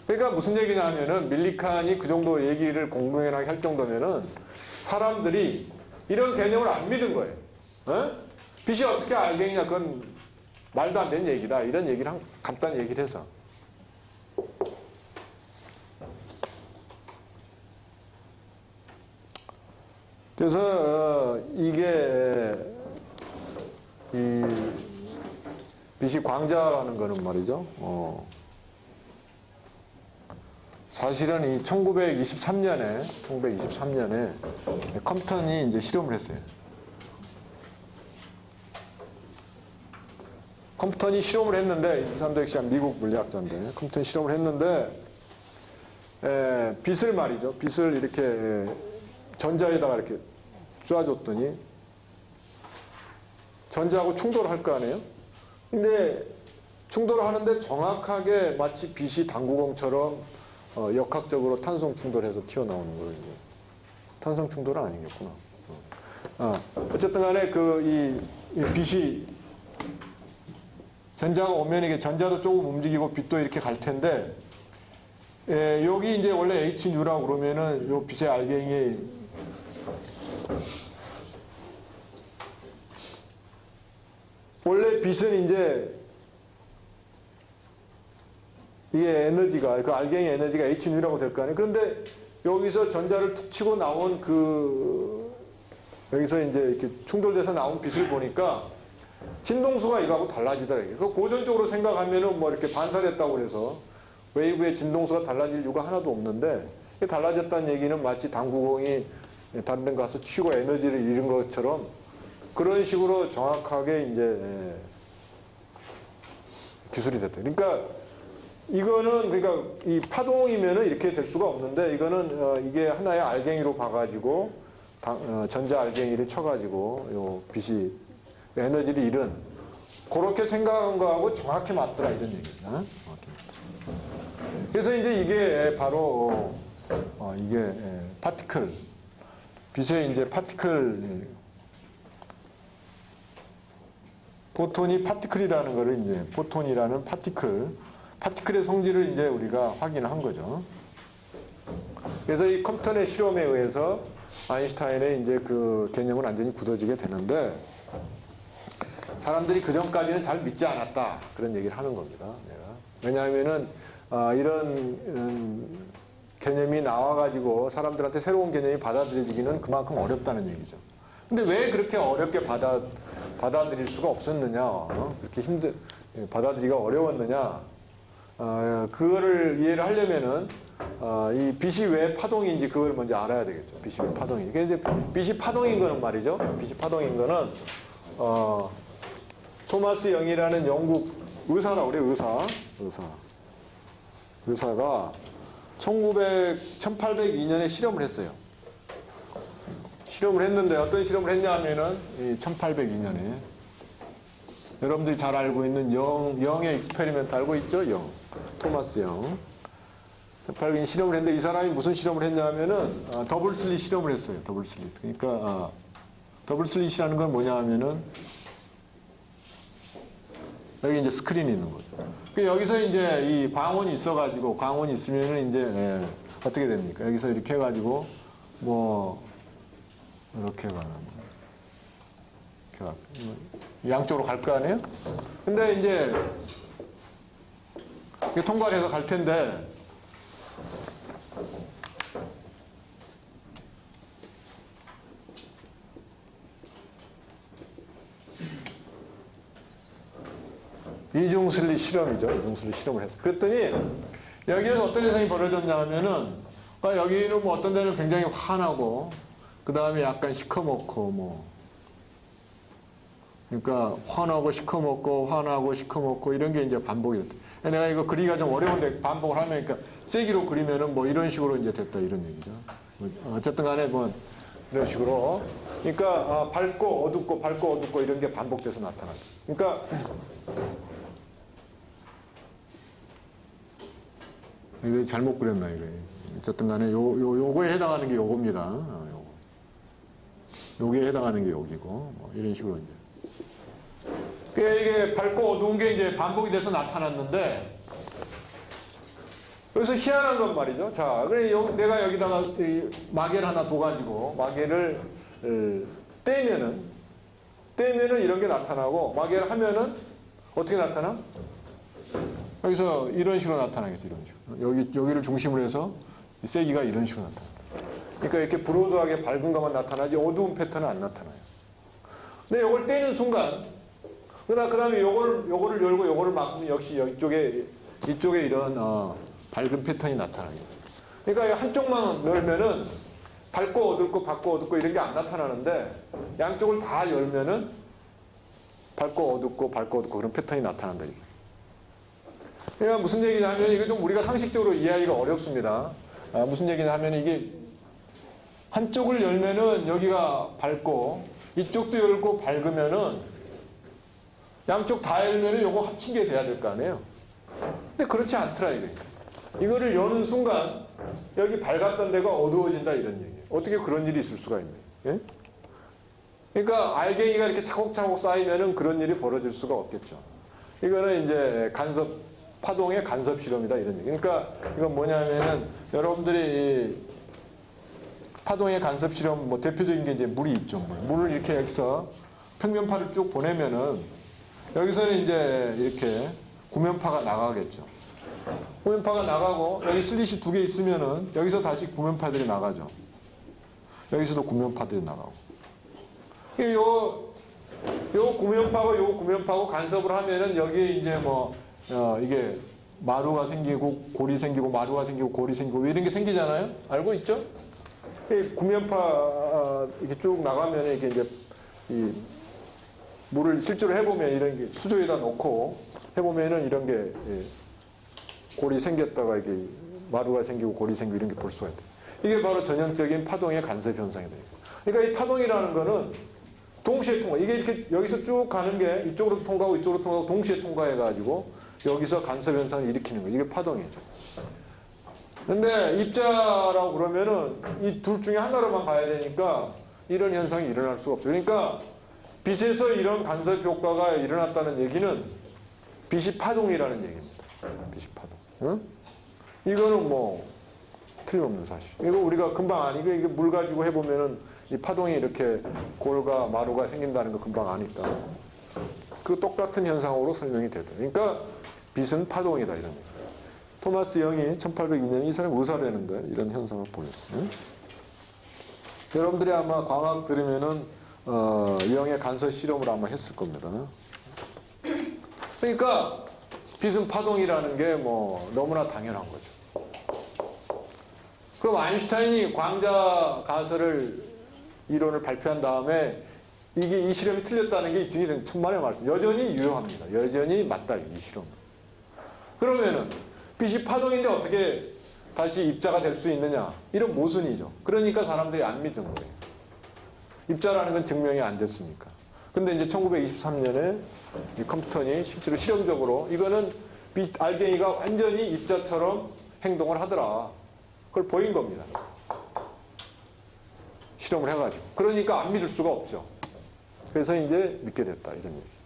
Speaker 1: 그러니까 무슨 얘기냐 하면은, 밀리칸이 그 정도 얘기를 공공연하게 할 정도면은 사람들이 이런 개념을 안 믿은 거예요. 빛이 어떻게 알갱이냐, 그건 말도 안 되는 얘기다, 이런 얘기를 간단히 얘기를 해서. 그래서 이게 이 빛이 광자라는 거는 말이죠. 사실은 이 1923년에 컴퓨턴이 이제 실험을 했어요. 컴퓨턴이 실험을 했는데, 이 사람도 역시 미국 물리학자인데, 컴퓨턴이 실험을 했는데, 빛을 말이죠. 빛을 이렇게 전자에다가 이렇게 쏴줬더니 전자하고 충돌을 할 거 아니에요? 근데 충돌을 하는데 정확하게 마치 빛이 당구공처럼 역학적으로 탄성 충돌해서 튀어나오는 거예요. 탄성 충돌은 아니겠구나. 어쨌든 간에 이 빛이 전자가 오면 이게 전자도 조금 움직이고 빛도 이렇게 갈 텐데, 여기 이제 원래 H뉴라고 그러면은 요 빛의 알갱이 원래 빛은 이제 이게 에너지가, 그 알갱이 에너지가 H뉴라고 될 거 아니에요. 그런데 여기서 전자를 툭 치고 나온 여기서 이제 이렇게 충돌돼서 나온 빛을 보니까 진동수가 이거하고 달라지더라고요. 그 고전적으로 생각하면은 뭐 이렇게 반사됐다고 그래서 웨이브의 진동수가 달라질 이유가 하나도 없는데, 달라졌다는 얘기는 마치 당구공이 다른 데 가서 치고 에너지를 잃은 것처럼 그런 식으로 정확하게 이제 기술이 됐다. 그러니까 이거는 이 파동이면은 이렇게 될 수가 없는데, 이거는 이게 하나의 알갱이로 봐가지고 전자 알갱이를 쳐가지고 요 빛이 에너지를 잃은, 그렇게 생각한 거하고 정확히 맞더라, 이런 얘기입니다. 그래서 이제 이게 바로 이게 파티클, 빛의 이제 파티클 포톤이 파티클이라는 거를 이제 포톤이라는 파티클의 성질을 이제 우리가 확인한 거죠. 그래서 이 컴프턴의 실험에 의해서 아인슈타인의 이제 그 개념은 완전히 굳어지게 되는데 사람들이 그 전까지는 잘 믿지 않았다 그런 얘기를 하는 겁니다. 내가. 왜냐하면은 이런 개념이 나와가지고 사람들한테 새로운 개념이 받아들여지기는 그만큼 어렵다는 얘기죠. 근데 왜 그렇게 어렵게 받아들일 수가 없었느냐? 그렇게 받아들이기가 어려웠느냐? 그거를 이해를 하려면은 이 빛이 왜 파동인지 그걸 먼저 알아야 되겠죠. 빛이 왜 파동인지. 그래서 이제 빛이 파동인 거는 말이죠. 빛이 파동인 거는 토마스 영이라는 영국 의사라고 그래요. 의사가 1802년에 실험을 했어요. 실험을 했는데 어떤 실험을 했냐 하면은 이 1802년에 여러분들이 잘 알고 있는 영의 익스페리멘트 알고 있죠? 토마스 영. 1802년 실험을 했는데 이 사람이 무슨 실험을 했냐 하면은 더블 슬릿 실험을 했어요. 더블 슬릿. 그러니까 더블 슬릿이라는 건 뭐냐 하면은 여기 이제 스크린이 있는 거죠. 여기서 이제 이 광원이 있어가지고 광원이 있으면은 이제 어떻게 됩니까? 여기서 이렇게 해가지고 뭐 이렇게 가는 양쪽으로 갈 거 아니에요? 근데 이제 통과를 해서 갈 텐데 이중슬릿 실험이죠. 이중슬릿 실험을 했어요. 그랬더니 여기에서 어떤 현상이 벌어졌냐 하면은 여기는 뭐 어떤 데는 굉장히 환하고 그 다음에 약간 시커멓고 뭐 그러니까 환하고 시커멓고 이런 게 이제 반복이 됐다. 내가 이거 그리기가 좀 어려운데 반복을 하면 그러니까 세기로 그리면은 뭐 이런 식으로 이제 됐다 이런 얘기죠. 어쨌든 간에 뭐 이런 식으로 그러니까 밝고 어둡고 이런 게 반복돼서 나타나죠. 그러니까 이거 잘못 그렸나 이거. 어쨌든 간에 요거에 해당하는 게 요겁니다. 요게 해당하는 게 여기고 뭐 이런 식으로 이제. 그러니까 이게 밝고 어두운 게 이제 반복이 돼서 나타났는데 여기서 희한한 건 말이죠. 자, 그래 내가 여기다가 마개를 하나 둬가지고 마개를 떼면은 이런 게 나타나고 마개를 하면은 어떻게 나타나? 여기서 이런 식으로 나타나겠죠. 이런 식으로. 여기를 중심으로 해서 세기가 이런 식으로 나타나. 그러니까 이렇게 브로드하게 밝은 것만 나타나지 어두운 패턴은 안 나타나요. 근데 이걸 떼는 순간 그다음에 요거를 열고 요거를 막으면 역시 이쪽에 이런 밝은 패턴이 나타나요. 그러니까 한쪽만 열면은 밝고 어둡고 이런 게 안 나타나는데 양쪽을 다 열면은 밝고 어둡고 그런 패턴이 나타난다. 이게. 그러니까 무슨 얘기냐면 이거 좀 우리가 상식적으로 이해하기가 어렵습니다. 무슨 얘기냐면 이게 한쪽을 열면은 여기가 밝고 이쪽도 열고 밝으면은 양쪽 다 열면은 요거 합친 게 돼야 될 거 아니에요. 근데 그렇지 않더라 이게. 이거를 여는 순간 여기 밝았던 데가 어두워진다 이런 얘기예요. 어떻게 그런 일이 있을 수가 있나요? 예? 그러니까 알갱이가 이렇게 차곡차곡 쌓이면은 그런 일이 벌어질 수가 없겠죠. 이거는 이제 파동의 간섭 실험이다 이런 얘기. 그러니까 이건 뭐냐면은 여러분들이 파동의 간섭 실험 뭐 대표적인 게 이제 물이 있죠. 물을 이렇게 여기서 평면파를 쭉 보내면은 여기서는 이제 이렇게 구면파가 나가겠죠. 구면파가 나가고 여기 슬릿이 두 개 있으면은 여기서 다시 구면파들이 나가죠. 여기서도 구면파들이 나가고. 요 구면파고 간섭을 하면은 여기 이제 뭐 이게 마루가 생기고 골이 생기고 마루가 생기고 골이 생기고 이런 게 생기잖아요. 알고 있죠? 구면파 이렇게 쭉 나가면 이게 이제 이 물을 실제로 해보면 이런 게 수조에다 놓고 해보면은 이런 게 골이 생겼다가 이게 마루가 생기고 골이 생기고 이런 게 볼 수가 있다. 이게 바로 전형적인 파동의 간섭 현상이 돼요. 그러니까 이 파동이라는 거는 동시에 통과. 이게 이렇게 여기서 쭉 가는 게 이쪽으로 통과하고 이쪽으로 통과하고 동시에 통과해가지고 여기서 간섭 현상을 일으키는 거예요. 이게 파동이죠. 근데 입자라고 그러면은 이 둘 중에 하나로만 가야 되니까 이런 현상이 일어날 수가 없어요. 그러니까 빛에서 이런 간섭 효과가 일어났다는 얘기는 빛이 파동이라는 얘기입니다. 빛이 파동. 응? 이거는 뭐 틀림없는 사실. 이거 우리가 금방 이게 물 가지고 해보면은 이 파동이 이렇게 골과 마루가 생긴다는 거 금방 아니까. 그 똑같은 현상으로 설명이 되죠. 그러니까 빛은 파동이다 이런 얘기. 토마스 영이 1802년에 이 사람이 의사라는데 이런 현상을 보였어요. 여러분들이 아마 광학 들으면은 영의 간섭 실험을 아마 했을 겁니다. 그러니까 빛은 파동이라는 게 뭐 너무나 당연한 거죠. 그럼 아인슈타인이 광자 가설을 이론을 발표한 다음에 이 실험이 틀렸다는 게 뒤에 천만의 말씀. 여전히 유효합니다. 여전히 맞다 이 실험. 그러면은 빛이 파동인데 어떻게 다시 입자가 될 수 있느냐? 이런 모순이죠. 그러니까 사람들이 안 믿은 거예요. 입자라는 건 증명이 안 됐으니까. 근데 이제 1923년에 이 컴퓨터니 실제로 실험적으로 이거는 빛 알갱이가 완전히 입자처럼 행동을 하더라. 그걸 보인 겁니다. 실험을 해가지고. 그러니까 안 믿을 수가 없죠. 그래서 이제 믿게 됐다. 이런 얘기.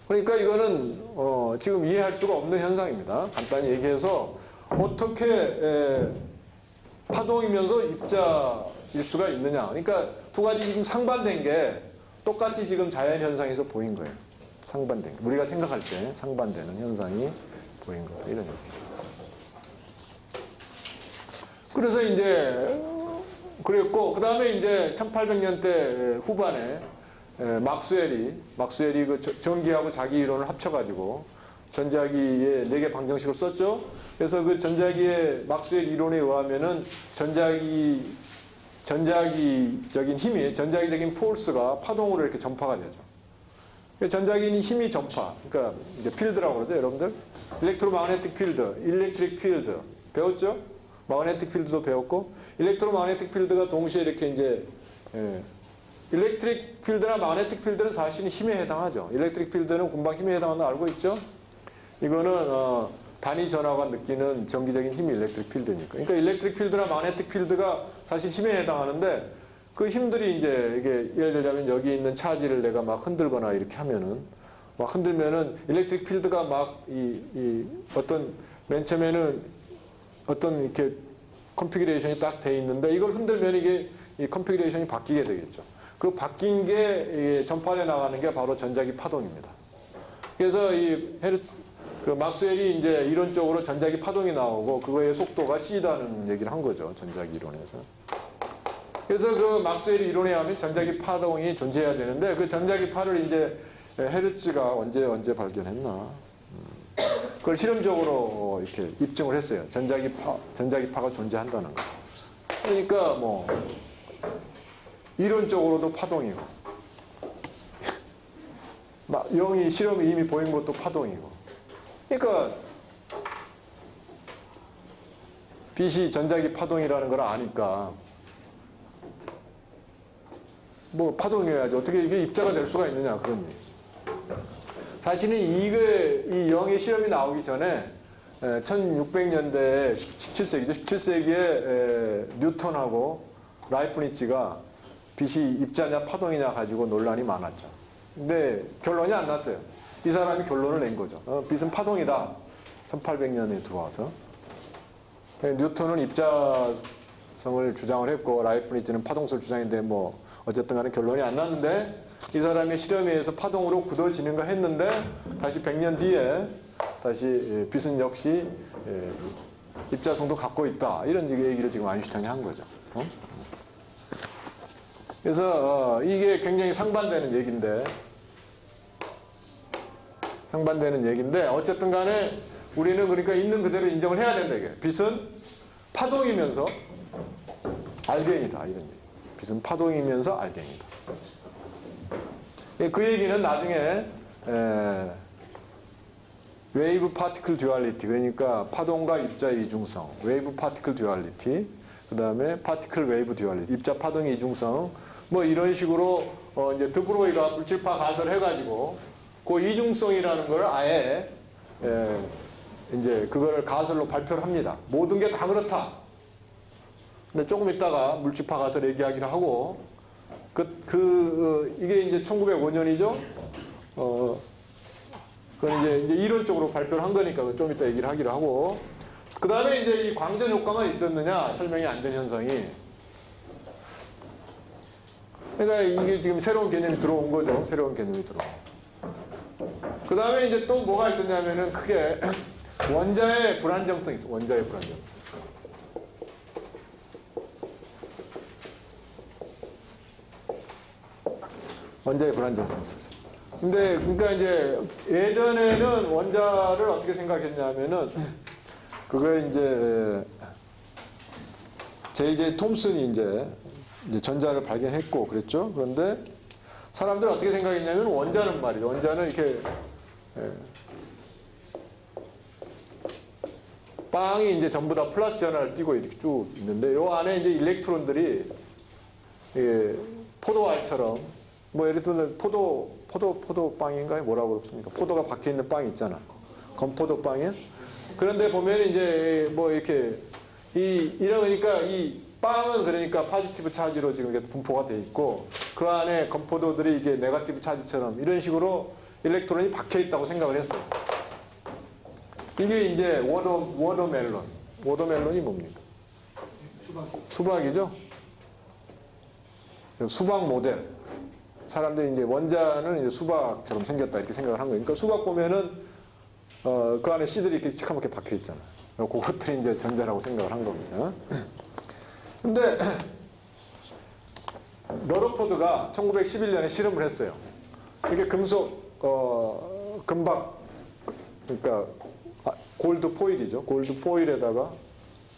Speaker 1: 그러니까 이거는 지금 이해할 수가 없는 현상입니다. 간단히 얘기해서 어떻게 파동이면서 입자일 수가 있느냐. 그러니까 두 가지 지금 상반된 게 똑같이 지금 자연현상에서 보인 거예요. 상반된 게. 우리가 생각할 때 상반되는 현상이 보인 거다. 이런 얘기. 그래서 이제 그랬고 그 다음에 이제 1800년대 후반에 막스웰이 그 전기하고 자기 이론을 합쳐가지고 전자기의 4개 방정식을 썼죠. 그래서 그 전자기의 막스웰 이론에 의하면은 전자기적인 힘이, 전자기적인 포스가 파동으로 이렇게 전파가 되죠. 전자기는 힘이 전파, 그러니까 이제 필드라고 그러죠, 여러분들. 일렉트로마그네틱 필드, 일렉트릭 필드 배웠죠? 마그네틱 필드도 배웠고, 일렉트로마그네틱 필드가 동시에 이렇게 이제 일렉트릭 필드나 마그네틱 필드는 사실은 힘에 해당하죠. 일렉트릭 필드는 금방 힘에 해당하는 거 알고 있죠? 이거는 단위 전하가 느끼는 전기적인 힘이 일렉트릭 필드니까. 그러니까 일렉트릭 필드나 마그네틱 필드가 사실 힘에 해당하는데 그 힘들이 이제 이게 예를 들자면 여기 있는 차지를 내가 막 흔들거나 이렇게 하면은 막 흔들면은 일렉트릭 필드가 막 어떤 맨 처음에는 어떤 이렇게 컨피규레이션이 딱 돼 있는데 이걸 흔들면 이게 이 컨피규레이션이 바뀌게 되겠죠. 그 바뀐 게 전파돼 나가는 게 바로 전자기 파동입니다. 그래서 그 막스웰이 이제 이론적으로 전자기 파동이 나오고 그거의 속도가 c다는 얘기를 한 거죠. 전자기 이론에서. 그래서 그 막스웰 이론에 하면 전자기 파동이 존재해야 되는데 그 전자기 파를 이제 헤르츠가 언제 발견했나? 그걸 실험적으로 이렇게 입증을 했어요. 전자기파가 존재한다는 거. 그러니까 뭐 이론적으로도 파동이고, 영이 실험이 이미 보인 것도 파동이고. 그러니까 빛이 전자기 파동이라는 걸 아니까 뭐 파동이어야지 어떻게 이게 입자가 될 수가 있느냐 그런 얘기. 사실은 이 영의 실험이 나오기 전에 1600년대 17세기죠. 17세기에 뉴턴하고 라이프니츠가 빛이 입자냐 파동이냐 가지고 논란이 많았죠. 근데 결론이 안 났어요. 이 사람이 결론을 낸 거죠. 빛은 파동이다. 1800년에 들어와서. 뉴턴은 입자성을 주장을 했고 라이프니츠는 파동성을 주장했는데 뭐 어쨌든 간에 결론이 안 났는데 이 사람의 실험에 의해서 파동으로 굳어지는가 했는데 다시 100년 뒤에 다시 빛은 역시 입자성도 갖고 있다. 이런 얘기를 지금 아인슈타인이 한 거죠. 그래서 이게 굉장히 상반되는 얘기인데 어쨌든 간에 우리는 그러니까 있는 그대로 인정을 해야 된다. 이게 빛은 파동이면서 알갱이다. 이런 얘기. 빛은 파동이면서 알갱이다. 그 얘기는 나중에 웨이브 파티클 듀얼리티, 그러니까 파동과 입자의 이중성, 웨이브 파티클 듀얼리티, 그 다음에 파티클 웨이브 듀얼리티, 입자 파동의 이중성, 뭐 이런 식으로 이제 드브로이가 물질파 가설을 해가지고 그 이중성이라는 걸 아예 이제 그걸 가설로 발표를 합니다. 모든 게 다 그렇다. 근데 조금 있다가 물질파 가설 얘기하기를 하고 이게 이제 1905년이죠. 그건 이제 이론적으로 발표를 한 거니까 좀 이따 얘기를 하기로 하고. 그 다음에 이제 이 광전 효과만 있었느냐 설명이 안 된 현상이. 그러니까 이게 지금 새로운 개념이 들어온 거죠. 새로운 개념이 들어온. 그 다음에 이제 또 뭐가 있었냐면은 크게 원자의 불안정성이 있어. 원자의 불안정성. 원자의 불안정성이 있었어. 근데 그러니까 이제 예전에는 원자를 어떻게 생각했냐면은 그거 이제 J.J. 톰슨이 이제 전자를 발견했고 그랬죠. 그런데 사람들은 어떻게 생각했냐면 원자는 말이죠. 원자는 이렇게 빵이 이제 전부 다 플러스 전하를 띠고 이렇게 쭉 있는데 요 안에 이제 일렉트론들이 포도알처럼 뭐 예를 들면 포도 빵인가요? 뭐라고 그럽습니까? 포도가 박혀 있는 빵이 있잖아. 건포도 빵이야? 그런데 보면 이제 뭐 이렇게 이러니까 이 빵은 그러니까 파지티브 차지로 지금 이렇게 분포가 돼 있고 그 안에 건포도들이 이게 네거티브 차지처럼 이런 식으로 일렉트론이 박혀 있다고 생각을 했어요. 이게 이제 워터멜론. 워터멜론이 뭡니까? 수박이죠? 수박 모델. 사람들이 이제 원자는 이제 수박처럼 생겼다 이렇게 생각을 한 거예요. 그러니까 수박 보면은 그 안에 씨들이 이렇게 시커멓게 박혀 있잖아. 그것들이 이제 전자라고 생각을 한 겁니다. 근데 러더포드가 1911년에 실험을 했어요. 이게 금속 금박 그러니까 골드 포일이죠. 골드 포일에다가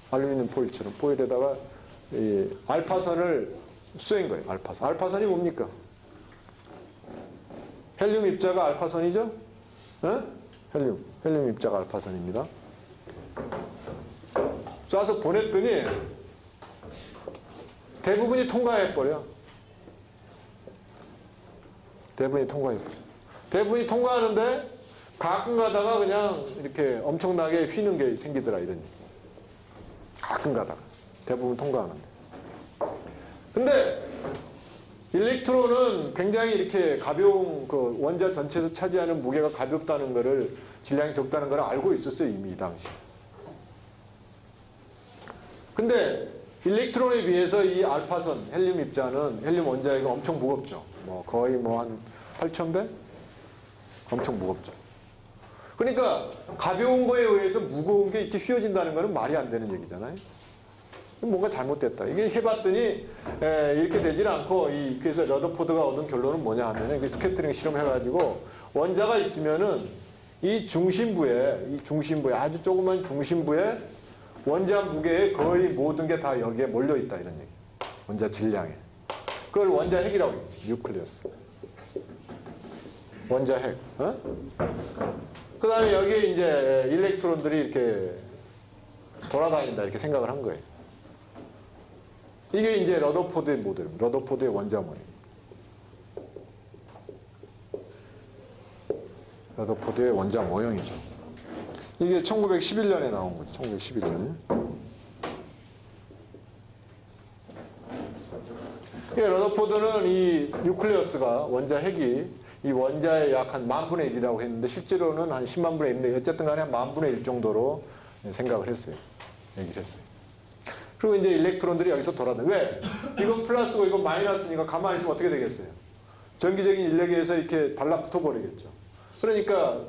Speaker 1: 알루미늄 포일처럼 포일에다가 이 알파선을 쏘인 거예요. 알파선. 알파선이 뭡니까? 헬륨 입자가 알파선이죠? 헬륨 입자가 알파선입니다. 쏴서 보냈더니 대부분이 통과해버려. 대부분이 통과하는데 가끔 가다가 그냥 이렇게 엄청나게 휘는 게 생기더라 이런 얘기. 가끔 가다가. 대부분 통과하는데. 근데 일렉트론은 굉장히 이렇게 가벼운 그 원자 전체에서 차지하는 무게가 가볍다는 거를 질량이 적다는 걸 알고 있었어요 이미 이 당시. 근데 일렉트론에 비해서 이 알파선 헬륨 입자는 헬륨 원자핵은 엄청 무겁죠. 뭐 거의 뭐 한 8,000배? 엄청 무겁죠. 그러니까 가벼운 거에 의해서 무거운 게 이렇게 휘어진다는 거는 말이 안 되는 얘기잖아요. 뭔가 잘못됐다. 이게 해봤더니 이렇게 되질 않고 그래서 러더포드가 얻은 결론은 뭐냐 하면 스캐터링 실험해가지고 원자가 있으면은 이 중심부에 아주 조그만 중심부에 원자 무게의 거의 모든 게 다 여기에 몰려 있다 이런 얘기. 원자 질량에. 그걸 원자 핵이라고 했죠. 뉴클리어스. 원자 핵. 그 다음에 여기에 이제 일렉트론들이 이렇게 돌아다닌다 이렇게 생각을 한 거예요. 이게 이제 러더포드의 모델입니다. 러더포드의 원자 모델. 러더포드의 원자 모형이죠. 이게 1911년에 나온 거죠. 1911년에. 러더포드는 이 뉴클리어스가 원자 핵이 이 원자의 약 한 10,000분의 1이라고 했는데 실제로는 한 10만 분의 1인데 어쨌든 간에 한 10,000분의 1 정도로 생각을 했어요. 얘기를 했어요. 그리고 이제 일렉트론들이 여기서 돌아다녀. 왜? 이건 플러스고 이건 마이너스니까 가만히 있으면 어떻게 되겠어요? 전기적인 인력에 의해서 이렇게 달라붙어 버리겠죠. 그러니까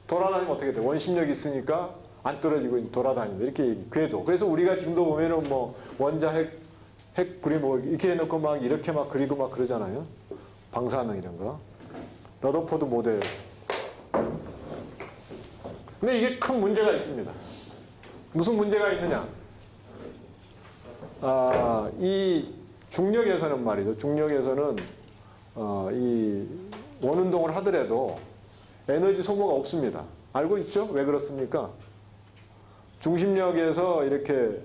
Speaker 1: 돌아다니면 어떻게 돼? 원심력이 있으니까 안 떨어지고 돌아다닌다. 이렇게 궤도. 그래서 우리가 지금도 보면은 뭐 원자 핵 그림 뭐 이렇게 해놓고 막 이렇게 막 그리고 막 그러잖아요. 방사능 이런 거. 러더포드 모델. 근데 이게 큰 문제가 있습니다. 무슨 문제가 있느냐? 이 중력에서는 말이죠. 중력에서는 이 원운동을 하더라도 에너지 소모가 없습니다. 알고 있죠? 왜 그렇습니까? 중심력에서 이렇게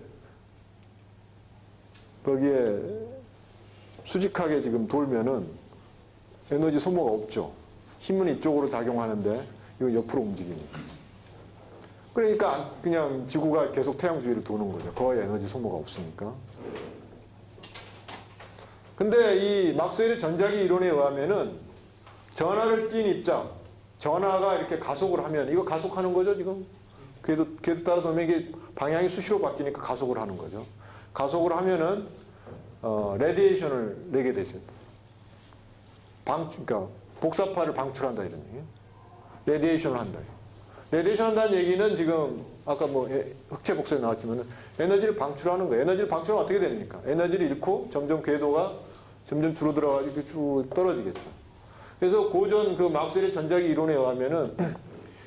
Speaker 1: 거기에 수직하게 지금 돌면은 에너지 소모가 없죠. 힘은 이쪽으로 작용하는데 이거 옆으로 움직이니까. 그러니까 그냥 지구가 계속 태양 주위를 도는 거죠. 거의 에너지 소모가 없으니까. 근데 이 막스웰의 전자기 이론에 의하면은 전하를 띈 입장, 전하가 이렇게 가속을 하면 이거 가속하는 거죠 지금. 궤도 따라 놓으면 이게 방향이 수시로 바뀌니까 가속을 하는 거죠. 가속을 하면은 레디에이션을 내게 되죠. 그러니까 복사파를 방출한다 이런 얘기예요. 레디에이션을 한다. 레디에이션 한다는 얘기는 지금 아까 뭐 흑체 복사에 나왔지만 에너지를 방출하는 거예요. 에너지를 방출하면 어떻게 됩니까? 에너지를 잃고 점점 궤도가 점점 줄어들어가지고 쭉 떨어지겠죠. 그래서 고전 그 막스웰의 전자기 이론에 의하면은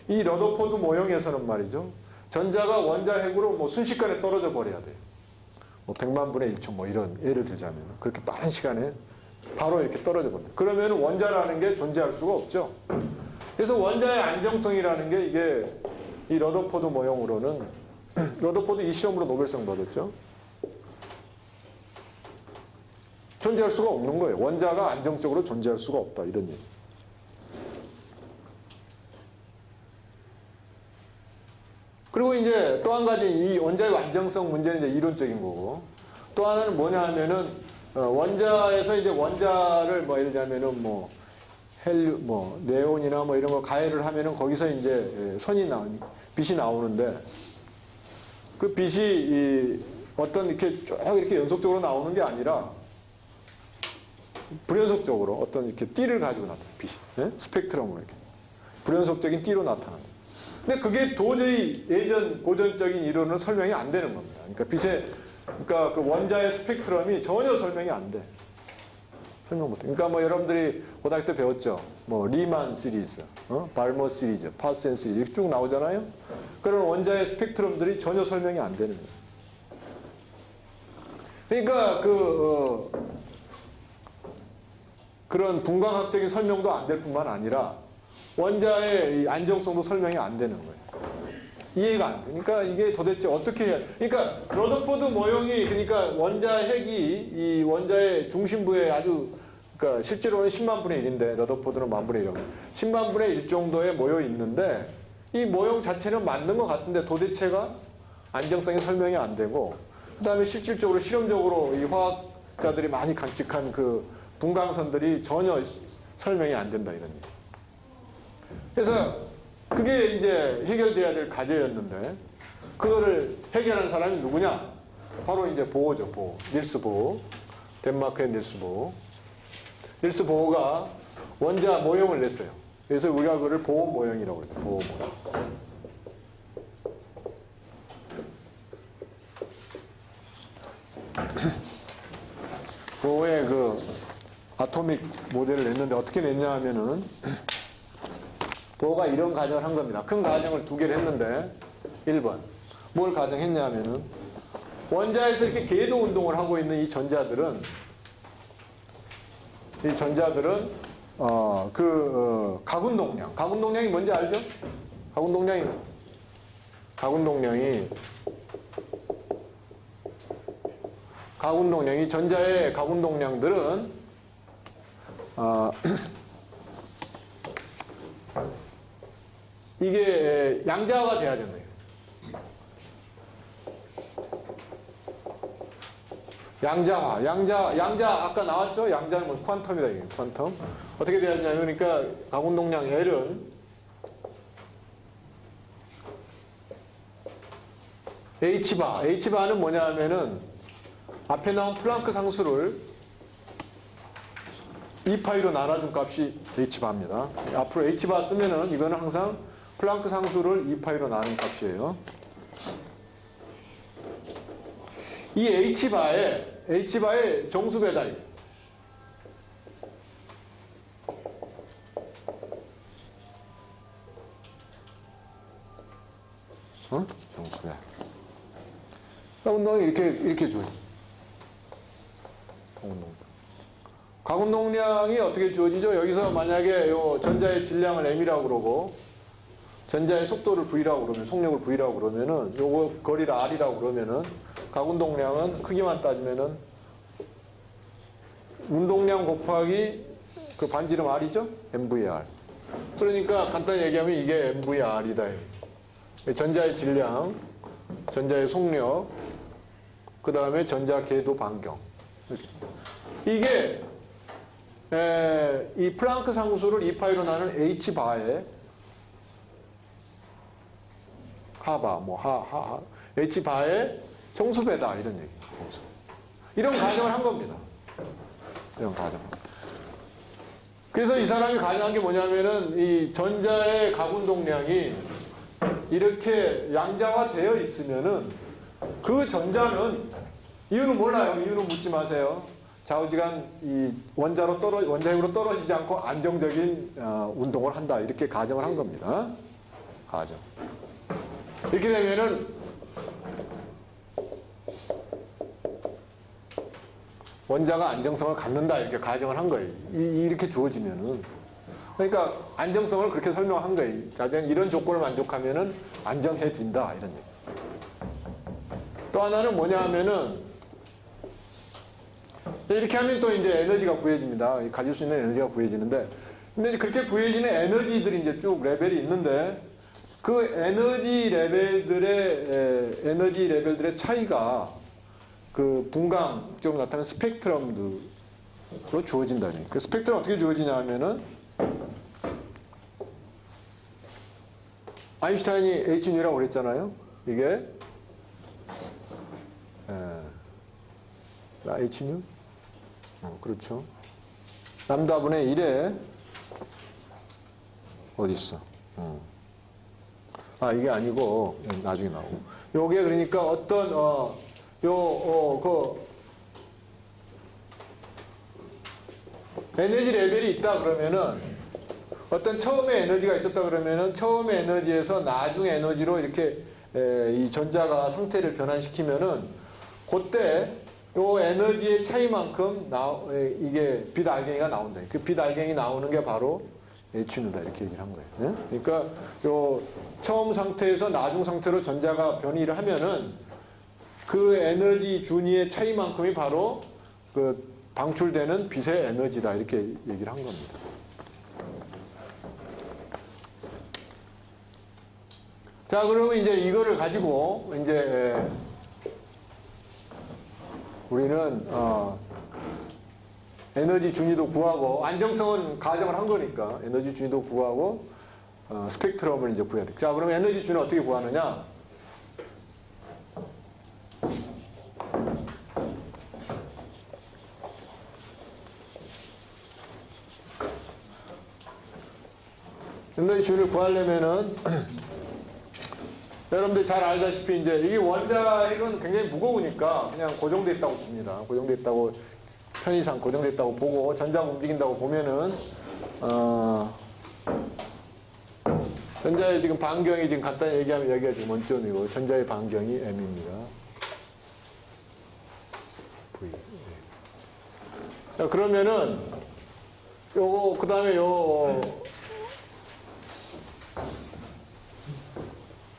Speaker 1: 이 러더포드 모형에서는 말이죠. 전자가 원자핵으로 뭐 순식간에 떨어져 버려야 돼요. 뭐 100만 분의 1초 뭐 이런 예를 들자면 그렇게 빠른 시간에 바로 이렇게 떨어져 버려요. 그러면 원자라는 게 존재할 수가 없죠. 그래서 원자의 안정성이라는 게 이게 이 러더포드 모형으로는 러더포드 이 실험으로 노벨상 받았죠. 존재할 수가 없는 거예요. 원자가 안정적으로 존재할 수가 없다 이런 얘기. 그리고 이제 또 한 가지 이 원자의 안정성 문제는 이제 이론적인 거고 또 하나는 뭐냐 하면은 원자에서 이제 원자를 뭐 예를 들자면은 뭐 네온이나 뭐 이런 거 가해를 하면은 거기서 이제 빛이 나오는데 그 빛이 어떤 이렇게 쭉 이렇게 연속적으로 나오는 게 아니라 불연속적으로 어떤 이렇게 띠를 가지고 나타나요. 빛이. 네? 스펙트럼으로 이렇게. 불연속적인 띠로 나타난다. 근데 그게 도저히 고전적인 이론은 설명이 안 되는 겁니다. 그러니까 그 원자의 스펙트럼이 전혀 설명이 안 돼. 설명 못 해. 그러니까 뭐 여러분들이 고등학교 때 배웠죠. 뭐 리만 시리즈, 발머 시리즈, 파센 시리즈 이렇게 쭉 나오잖아요. 그런 원자의 스펙트럼들이 전혀 설명이 안 되는 거예요. 그러니까 그런 분광학적인 설명도 안 될 뿐만 아니라 원자의 이 안정성도 설명이 안 되는 거예요. 이해가 안 돼. 그러니까 이게 도대체 어떻게 해야, 그러니까 러더포드 모형이 그러니까 원자핵이 이 원자의 중심부에 아주 그러니까 실제로는 10만 분의 1인데 러더포드는 10,000 분의 1이라고 10만 분의 1 정도에 모여 있는데 이 모형 자체는 맞는 것 같은데 도대체가 안정성이 설명이 안 되고 그다음에 실질적으로 실험적으로 이 화학자들이 많이 관측한 그 분광선들이 전혀 설명이 안 된다 이런 얘기. 그래서 그게 이제 해결돼야 될 과제였는데 그거를 해결한 사람이 누구냐? 바로 이제 보어죠. 보어. 닐스 보어. 덴마크의 닐스 보어. 닐스 보어가 원자 모형을 냈어요. 그래서 우리가 그걸 보어 모형이라고 그러죠. 보어 모형. 보어의 그 아토믹 모델을 냈는데 어떻게 냈냐 하면은 보어가 이런 가정을 한 겁니다. 큰 가정을 두 개를 했는데 1번 뭘 가정했냐 하면은 원자에서 이렇게 궤도 운동을 하고 있는 이 전자들은 가군동량이 뭔지 알죠? 가군동량이 전자의 가군동량들은 이게 양자화가 돼야 된다. 양자 아까 나왔죠? 양자는 뭐 퀀텀이다 이게 퀀텀. 어떻게 돼야 되냐면 그러니까 가군동량 L은 H바는 뭐냐 하면은 앞에 나온 플랑크 상수를 2파이로 나눠준 값이 H바입니다. 앞으로 H바 쓰면은 이거는 항상 플랑크 상수를 2파이로 나눈 값이에요. 이 H바의 정수 배달. 정수 배달. 운동이 이렇게 줘요. 가군동량이 어떻게 주어지죠? 여기서 만약에 요 전자의 질량을 m이라고 그러고 전자의 속도를 v라고 그러면 속력을 v라고 그러면은 요거 거리를 r이라고 그러면은 가군동량은 크기만 따지면은 운동량 곱하기 그 반지름 r이죠? mvr. 그러니까 간단히 얘기하면 이게 mvr이다. 전자의 질량, 전자의 속력, 그 다음에 전자 궤도 반경. 이게 이 플랑크 상수를 2파이로 나눈 H바의 하바, H바의 정수배다 이런 얘기. 이런 가정을 한 겁니다. 이런 가정. 그래서 이 사람이 가정한 게 뭐냐면은 이 전자의 가운동량이 이렇게 양자화되어 있으면은 그 전자는 이유는 몰라요. 이유는 묻지 마세요. 좌우지간 이 원자핵으로 떨어지지 않고 안정적인 운동을 한다. 이렇게 가정을 한 겁니다. 가정. 이렇게 되면은 원자가 안정성을 갖는다. 이렇게 가정을 한 거예요. 이렇게 주어지면은. 그러니까 안정성을 그렇게 설명한 거예요. 자전 이런 조건을 만족하면은 안정해진다. 이런 얘기. 또 하나는 뭐냐 하면은 이렇게 하면 또 이제 에너지가 구해집니다. 가질 수 있는 에너지가 구해지는데, 근데 이제 그렇게 구해지는 에너지들이 이제 쭉 레벨이 있는데, 그 에너지 레벨들의 차이가 그 분광적으로 나타나는 스펙트럼으로 주어진다니. 그 스펙트럼 어떻게 주어지냐 하면은, 아인슈타인이 H뉴라고 그랬잖아요. 이게, H뉴? 그렇죠. 람다분의 1에 어디 있어? 이게 아니고 나중에 나오고. 요게 그러니까 어떤 에너지 레벨이 있다 그러면은 어떤 처음에 에너지가 있었다 그러면은 처음의 에너지에서 나중 에너지로 이렇게 이 전자가 상태를 변환시키면은 그때 요 에너지의 차이만큼 이게 빛 알갱이가 나온다. 그 빛 알갱이 나오는 게 바로 H누다 이렇게 얘기를 한 거예요. 네? 그러니까 요 처음 상태에서 나중 상태로 전자가 변이를 하면은 그 에너지 준위의 차이만큼이 바로 그 방출되는 빛의 에너지다 이렇게 얘기를 한 겁니다. 자, 그러면 이제 이거를 가지고 이제 우리는 에너지 준위도 구하고 안정성은 가정을 한 거니까 에너지 준위도 구하고 스펙트럼을 이제 구해야 돼. 자, 그러면 에너지 준위 어떻게 구하느냐? 에너지 준위를 구하려면은 여러분들 잘 알다시피 이제 이게 원자핵은 굉장히 무거우니까 그냥 고정돼 있다고 봅니다. 고정돼 있다고 편의상 고정돼 있다고 보고 전자가 움직인다고 보면은 전자의 지금 반경이 지금 간단히 얘기하면 여기가 지금 원점이고 전자의 반경이 m입니다. V. 자, 그러면은 요거 그다음에 요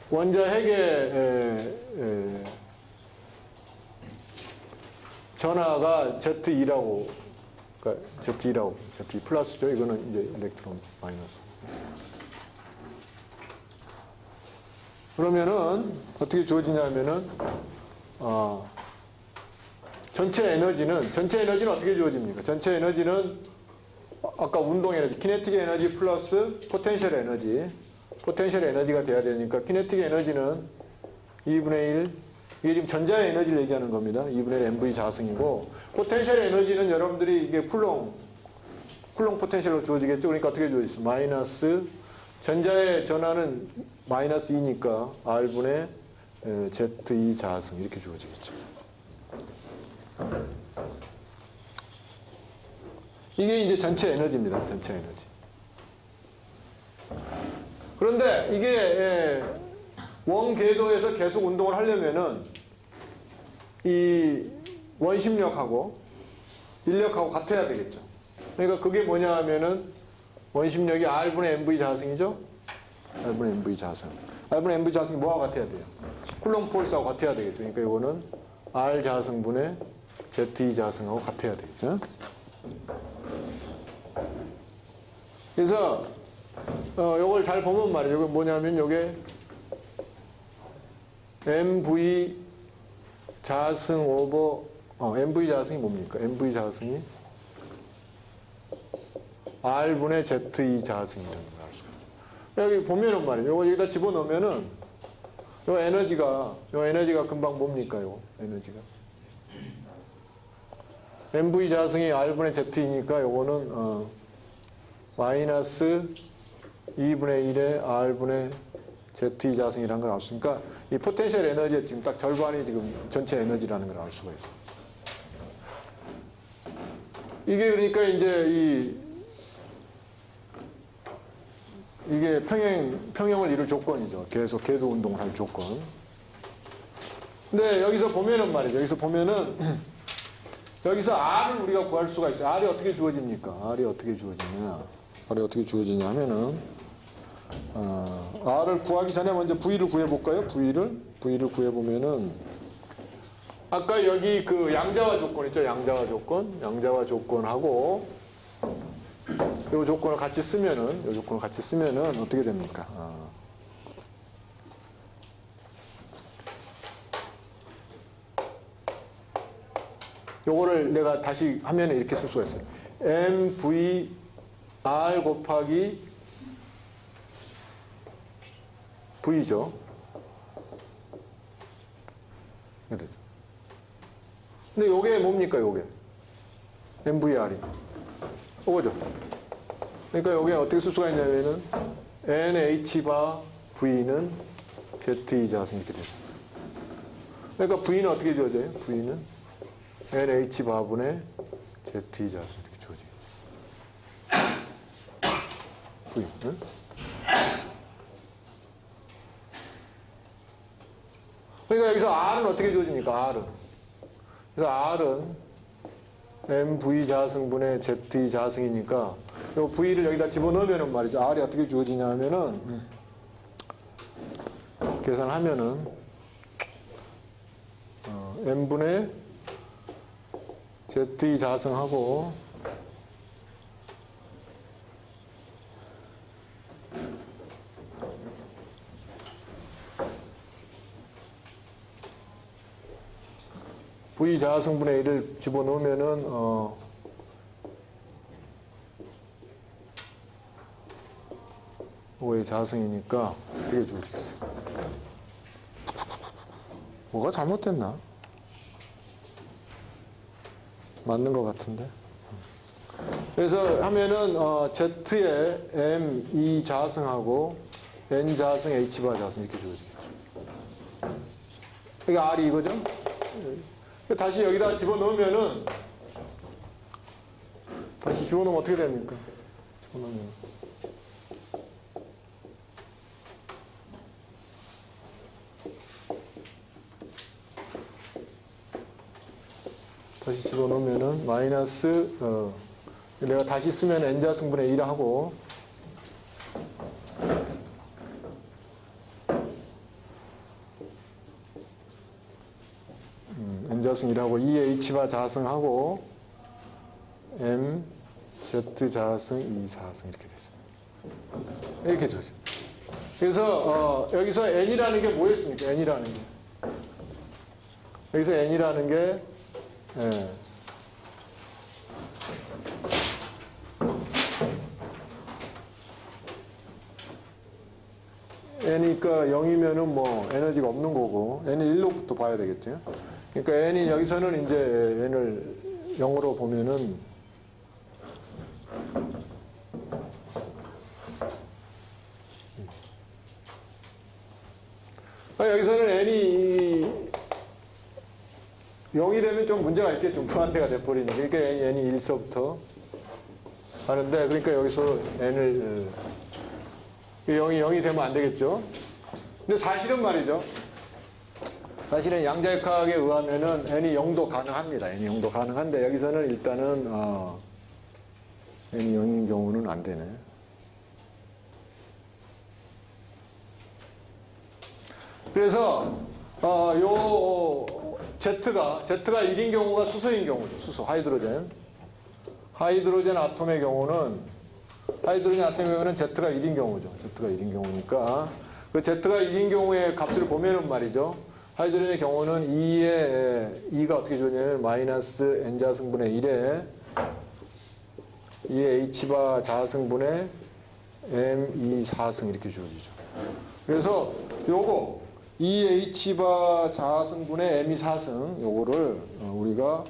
Speaker 1: 원자핵의 전하가 Z2라고, 그러니까 Z2라고, Z2 플러스죠. 이거는 이제 일렉트론 마이너스. 그러면은 어떻게 주어지냐면은 전체 에너지는 어떻게 주어집니까? 전체 에너지는 아까 운동 에너지, 키네틱 에너지 플러스 포텐셜 에너지가 돼야 되니까 키네틱 에너지는 2분의 1, 이게 지금 전자의 에너지를 얘기하는 겁니다. 2분의 1 MV 자승이고 포텐셜 에너지는 여러분들이 이게 쿨롱 포텐셜로 주어지겠죠. 그러니까 어떻게 주어지죠? 마이너스 전자의 전하는 마이너스 2니까 R분의 Z2 자승 이렇게 주어지겠죠. 이게 이제 전체 에너지입니다. 전체 에너지. 그런데 이게 원궤도에서 계속 운동을 하려면은 이 원심력하고 인력하고 같아야 되겠죠. 그러니까 그게 뭐냐 하면은 원심력이 R분의 MV 자승이죠. R분의 MV 자승. R분의 MV 자승이 뭐와 같아야 돼요? 쿨롱 폴스하고 같아야 되겠죠. 그러니까 이거는 R 자승분의 Z2 자승하고 같아야 되겠죠. 그래서 요걸 잘 보면 말이죠. 이게 뭐냐면 요게 MV 자승 오버 MV 자승이 뭡니까? MV 자승이 R분의 ZE 자승이라는 걸 알 수가 있죠. 여기 보면은 말이죠. 이거 여기다 집어넣으면은 요 에너지가 금방 뭡니까? 요 에너지가. MV 자승이 R분의 ZE니까 요거는 마이너스 2분의 1의 R분의 ZE 자승이라는 걸 알 수 있으니까 이 포텐셜 에너지의 지금 딱 절반이 지금 전체 에너지라는 걸 알 수가 있어요. 이게 그러니까 이제 이게 평형을 이룰 조건이죠. 계속 궤도 운동을 할 조건. 근데 여기서 보면은 말이죠. 여기서 R을 우리가 구할 수가 있어요. R이 어떻게 주어집니까? R이 어떻게 주어지냐 하면은, R을 구하기 전에 먼저 V를 구해볼까요? V를 구해보면은, 아까 여기 그 양자화 조건 있죠? 양자화 조건하고, 요 조건을 같이 쓰면은 어떻게 됩니까? 요거를 내가 다시 하면 이렇게 쓸 수가 있어요. MVR 곱하기 V죠. 이렇게 되죠. 근데 요게 뭡니까, 요게? MVR이. 요거죠. 그러니까 요게 어떻게 쓸 수가 있냐면은 NH 바 V는 ZE 자승 이렇게 되죠. 그러니까 V는 어떻게 주어져요? V는 NH 바분의 ZE 자승 이렇게 주어지겠죠. V. 응? 그러니까 여기서 R은 어떻게 주어집니까? 그래서 R은 MV 자승분의 ZE 자승이니까 요 V를 여기다 집어넣으면은 말이죠. R이 어떻게 주어지냐 하면은 계산하면은 M분의 ZE 자승하고 V 자승분의 1을 집어넣으면은 5의 자승이니까 어떻게 주어지겠어요? 뭐가 잘못됐나? 맞는 것 같은데. 그래서 하면은 Z에 M, E 자승하고 N 자승, H 바 자승 이렇게 주어지겠죠. 이게 R이 이거죠? 다시 여기다 집어넣으면은 어떻게 됩니까? 집어넣으면 다시 집어넣으면은 마이너스 내가 다시 쓰면 n자승분의 1 하고 n자승 1하고 2의 h바 자승하고 m z 자승 2 자승 이렇게 되죠. 이렇게 되죠. 그래서 여기서 n이라는 게 뭐였습니까? n이라는 게 여기서 n이라는 게 예. n이니까 0이면은 뭐 에너지가 없는 거고 n을 1로부터 봐야 되겠죠. 그러니까 n이 여기서는 이제 n을 0으로 보면은 여기서는 n이 0이 되면 좀 문제가 있겠죠. 무한대가 돼버리니까. 그러니까 n이 1서부터 하는데, 그러니까 여기서 n을, 0이 되면 안 되겠죠. 근데 사실은 말이죠. 사실은 양자역학에 의하면은 n이 0도 가능합니다. n이 0도 가능한데, 여기서는 일단은, n이 0인 경우는 안 되네. Z가 Z가 1인 경우가 수소인 경우죠. 수소, 하이드로젠 아톰의 경우는 Z가 1인 경우죠. Z가 1인 경우니까 그 Z가 1인 경우의 값을 보면은 말이죠. 하이드로겐의 경우는 2가 어떻게 주어지냐면 마이너스 n자승분의 1에 2의 h바 자승분의 m2 4승 이렇게 주어지죠. 그래서 요거 2h바 자승분의 m2 4승 요거를 우리가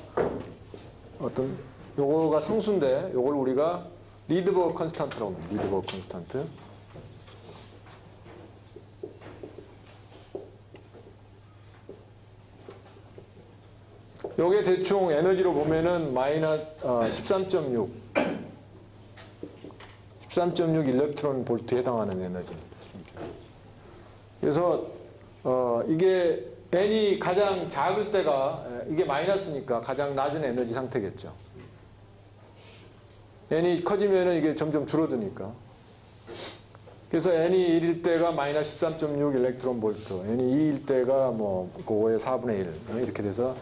Speaker 1: 어떤 요거가 상수인데 요걸 우리가 리드버그 컨스탄트라고 합니다. 리드버그 컨스탄트. 요게 대충 에너지로 보면은 마이너스 13.6 일렉트론 볼트에 해당하는 에너지입니다. 그래서 이게 n이 가장 작을 때가 이게 마이너스니까 가장 낮은 에너지 상태겠죠. n이 커지면은 이게 점점 줄어드니까. 그래서 n이 1일 때가 마이너스 13.6 일렉트론 볼트, n이 2일 때가 뭐 5의 4분의 1 이렇게 돼서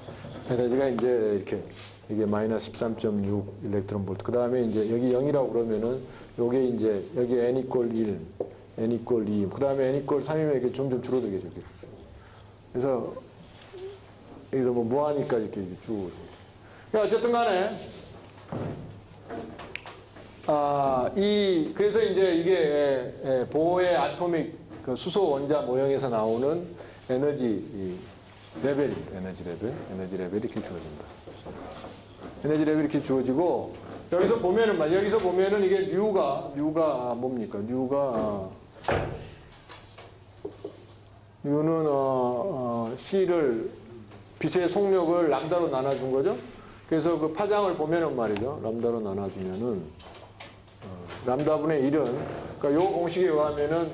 Speaker 1: 에너지가 이제 이렇게 이게 마이너스 13.6 일렉트론 볼트. 그 다음에 이제 여기 0이라고 그러면은 요게 이제 여기 n 이퀄 1, n 이퀄 2, 그 다음에 n 이퀄 3이면 이게 점점 줄어들겠죠. 그래서 여기서 뭐 무한히까지 이렇게 쭉. 어쨌든 간에 그래서 이제 이게 보호의 아토믹 그 수소 원자 모형에서 나오는 에너지 레벨입니다. 에너지 레벨이 이렇게 주어진다. 에너지 레벨이 이렇게 주어지고 여기서 보면은 이게 류가 뭡니까? 류는 C를 빛의 속력을 람다로 나눠준 거죠. 그래서 그 파장을 보면은 말이죠. 람다로 나눠주면은 람다분의 1은 그러니까 요 공식에 의하면은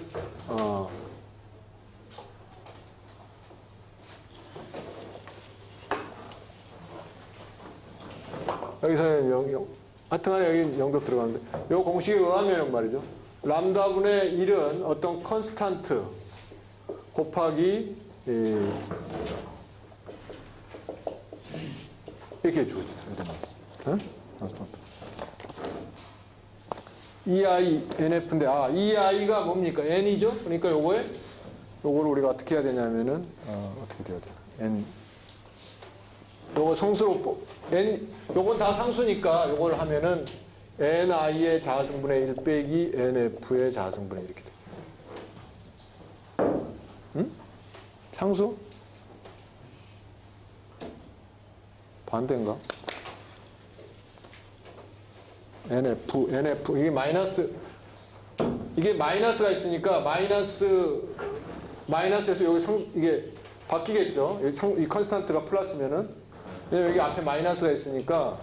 Speaker 1: 여기서는 하여튼간에 여기 0도 들어가는데 요 공식에 의하면은 말이죠. 람다분의 1은 어떤 컨스탄트 곱하기 이렇게 주어지더라고요. 컨스탄트. EI, NF인데, EI가 뭡니까? N이죠? 그러니까 요거를 우리가 어떻게 해야 되냐면은, 어떻게 돼야 되나? N. 요거 성수로, 요건 다 상수니까 요걸 하면은 NI의 자승분의 1 빼기 NF의 자승분의 1 이렇게 돼. 응? 상수? 반대인가? NF, 이게 마이너스가 있으니까 마이너스에서 여기 이게 바뀌겠죠. 이 컨스탄트가 플러스면은, 왜냐면 여기 앞에 마이너스가 있으니까,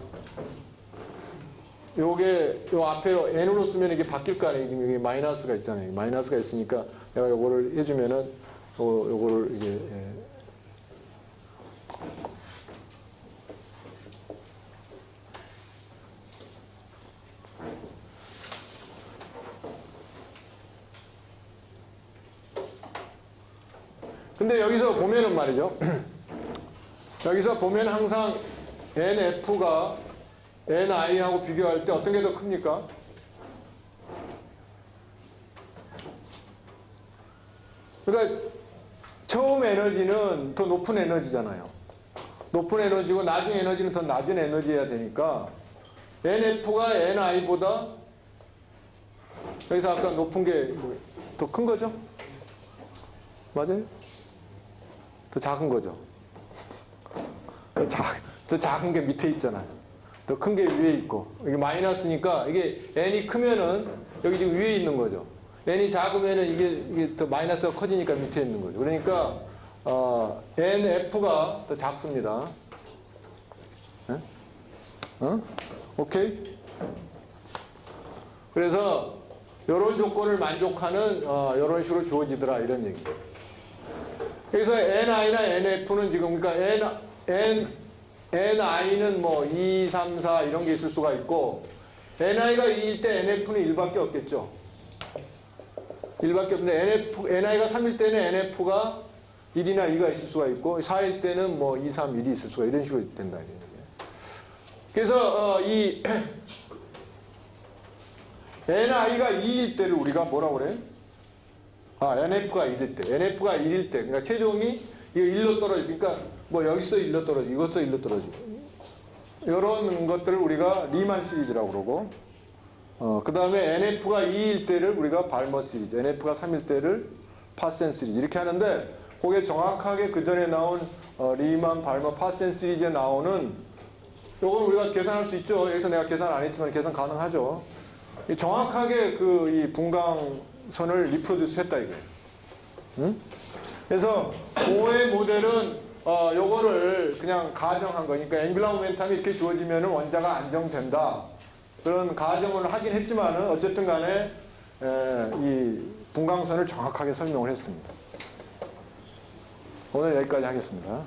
Speaker 1: 요 앞에 n으로 쓰면 이게 바뀔 거 아니에요. 지금 여기 마이너스가 있잖아요. 마이너스가 있으니까 내가 요거를 해주면은, 요거를 이게, 근데 여기서 보면은 말이죠. 여기서 보면 항상 NF가 NI하고 비교할 때 어떤 게 더 큽니까? 그러니까 처음 에너지는 더 높은 에너지잖아요. 높은 에너지고 나중 에너지는 더 낮은 에너지여야 되니까 NF가 NI보다 여기서 아까 높은 게 더 큰 거죠? 맞아요? 더 작은 거죠. 더 작은 게 밑에 있잖아요. 더 큰 게 위에 있고. 이게 마이너스니까 이게 n이 크면은 여기 지금 위에 있는 거죠. n이 작으면은 이게 더 마이너스가 커지니까 밑에 있는 거죠. 그러니까 nf가 더 작습니다. 네? 오케이? 그래서 이런 조건을 만족하는 이런 식으로 주어지더라 이런 얘기예요. 그래서 NI나 NF는 지금 그러니까 NI는 뭐 2, 3, 4 이런 게 있을 수가 있고 NI가 2일 때 NF는 1밖에 없겠죠. 1밖에 없는데 NI가 3일 때는 NF가 1이나 2가 있을 수가 있고 4일 때는 뭐 2, 3, 1이 있을 수가 이런 식으로 된다. 그래서 이 NI가 2일 때를 우리가 뭐라고 그래? NF가 1일 때. NF가 1일 때. 그러니까 체중이 이거 일로 떨어지고, 그러니까 뭐 여기서 일로 떨어지고, 이것도 일로 떨어지고. 이런 것들을 우리가 리만 시리즈라고 그러고, 그 다음에 NF가 2일 때를 우리가 발머 시리즈, NF가 3일 때를 파센 시리즈 이렇게 하는데, 그게 정확하게 그 전에 나온 리만, 발머, 파센 시리즈에 나오는 요건 우리가 계산할 수 있죠. 여기서 내가 계산 안 했지만 계산 가능하죠. 정확하게 이 분광선을 리프로듀스 했다 이거예요. 응? 그래서 고의 모델은 요거를 그냥 가정한 거니까 앵귤러 모멘텀이 이렇게 주어지면 원자가 안정된다. 그런 가정을 하긴 했지만은 어쨌든 간에 이 분광선을 정확하게 설명을 했습니다. 오늘 여기까지 하겠습니다.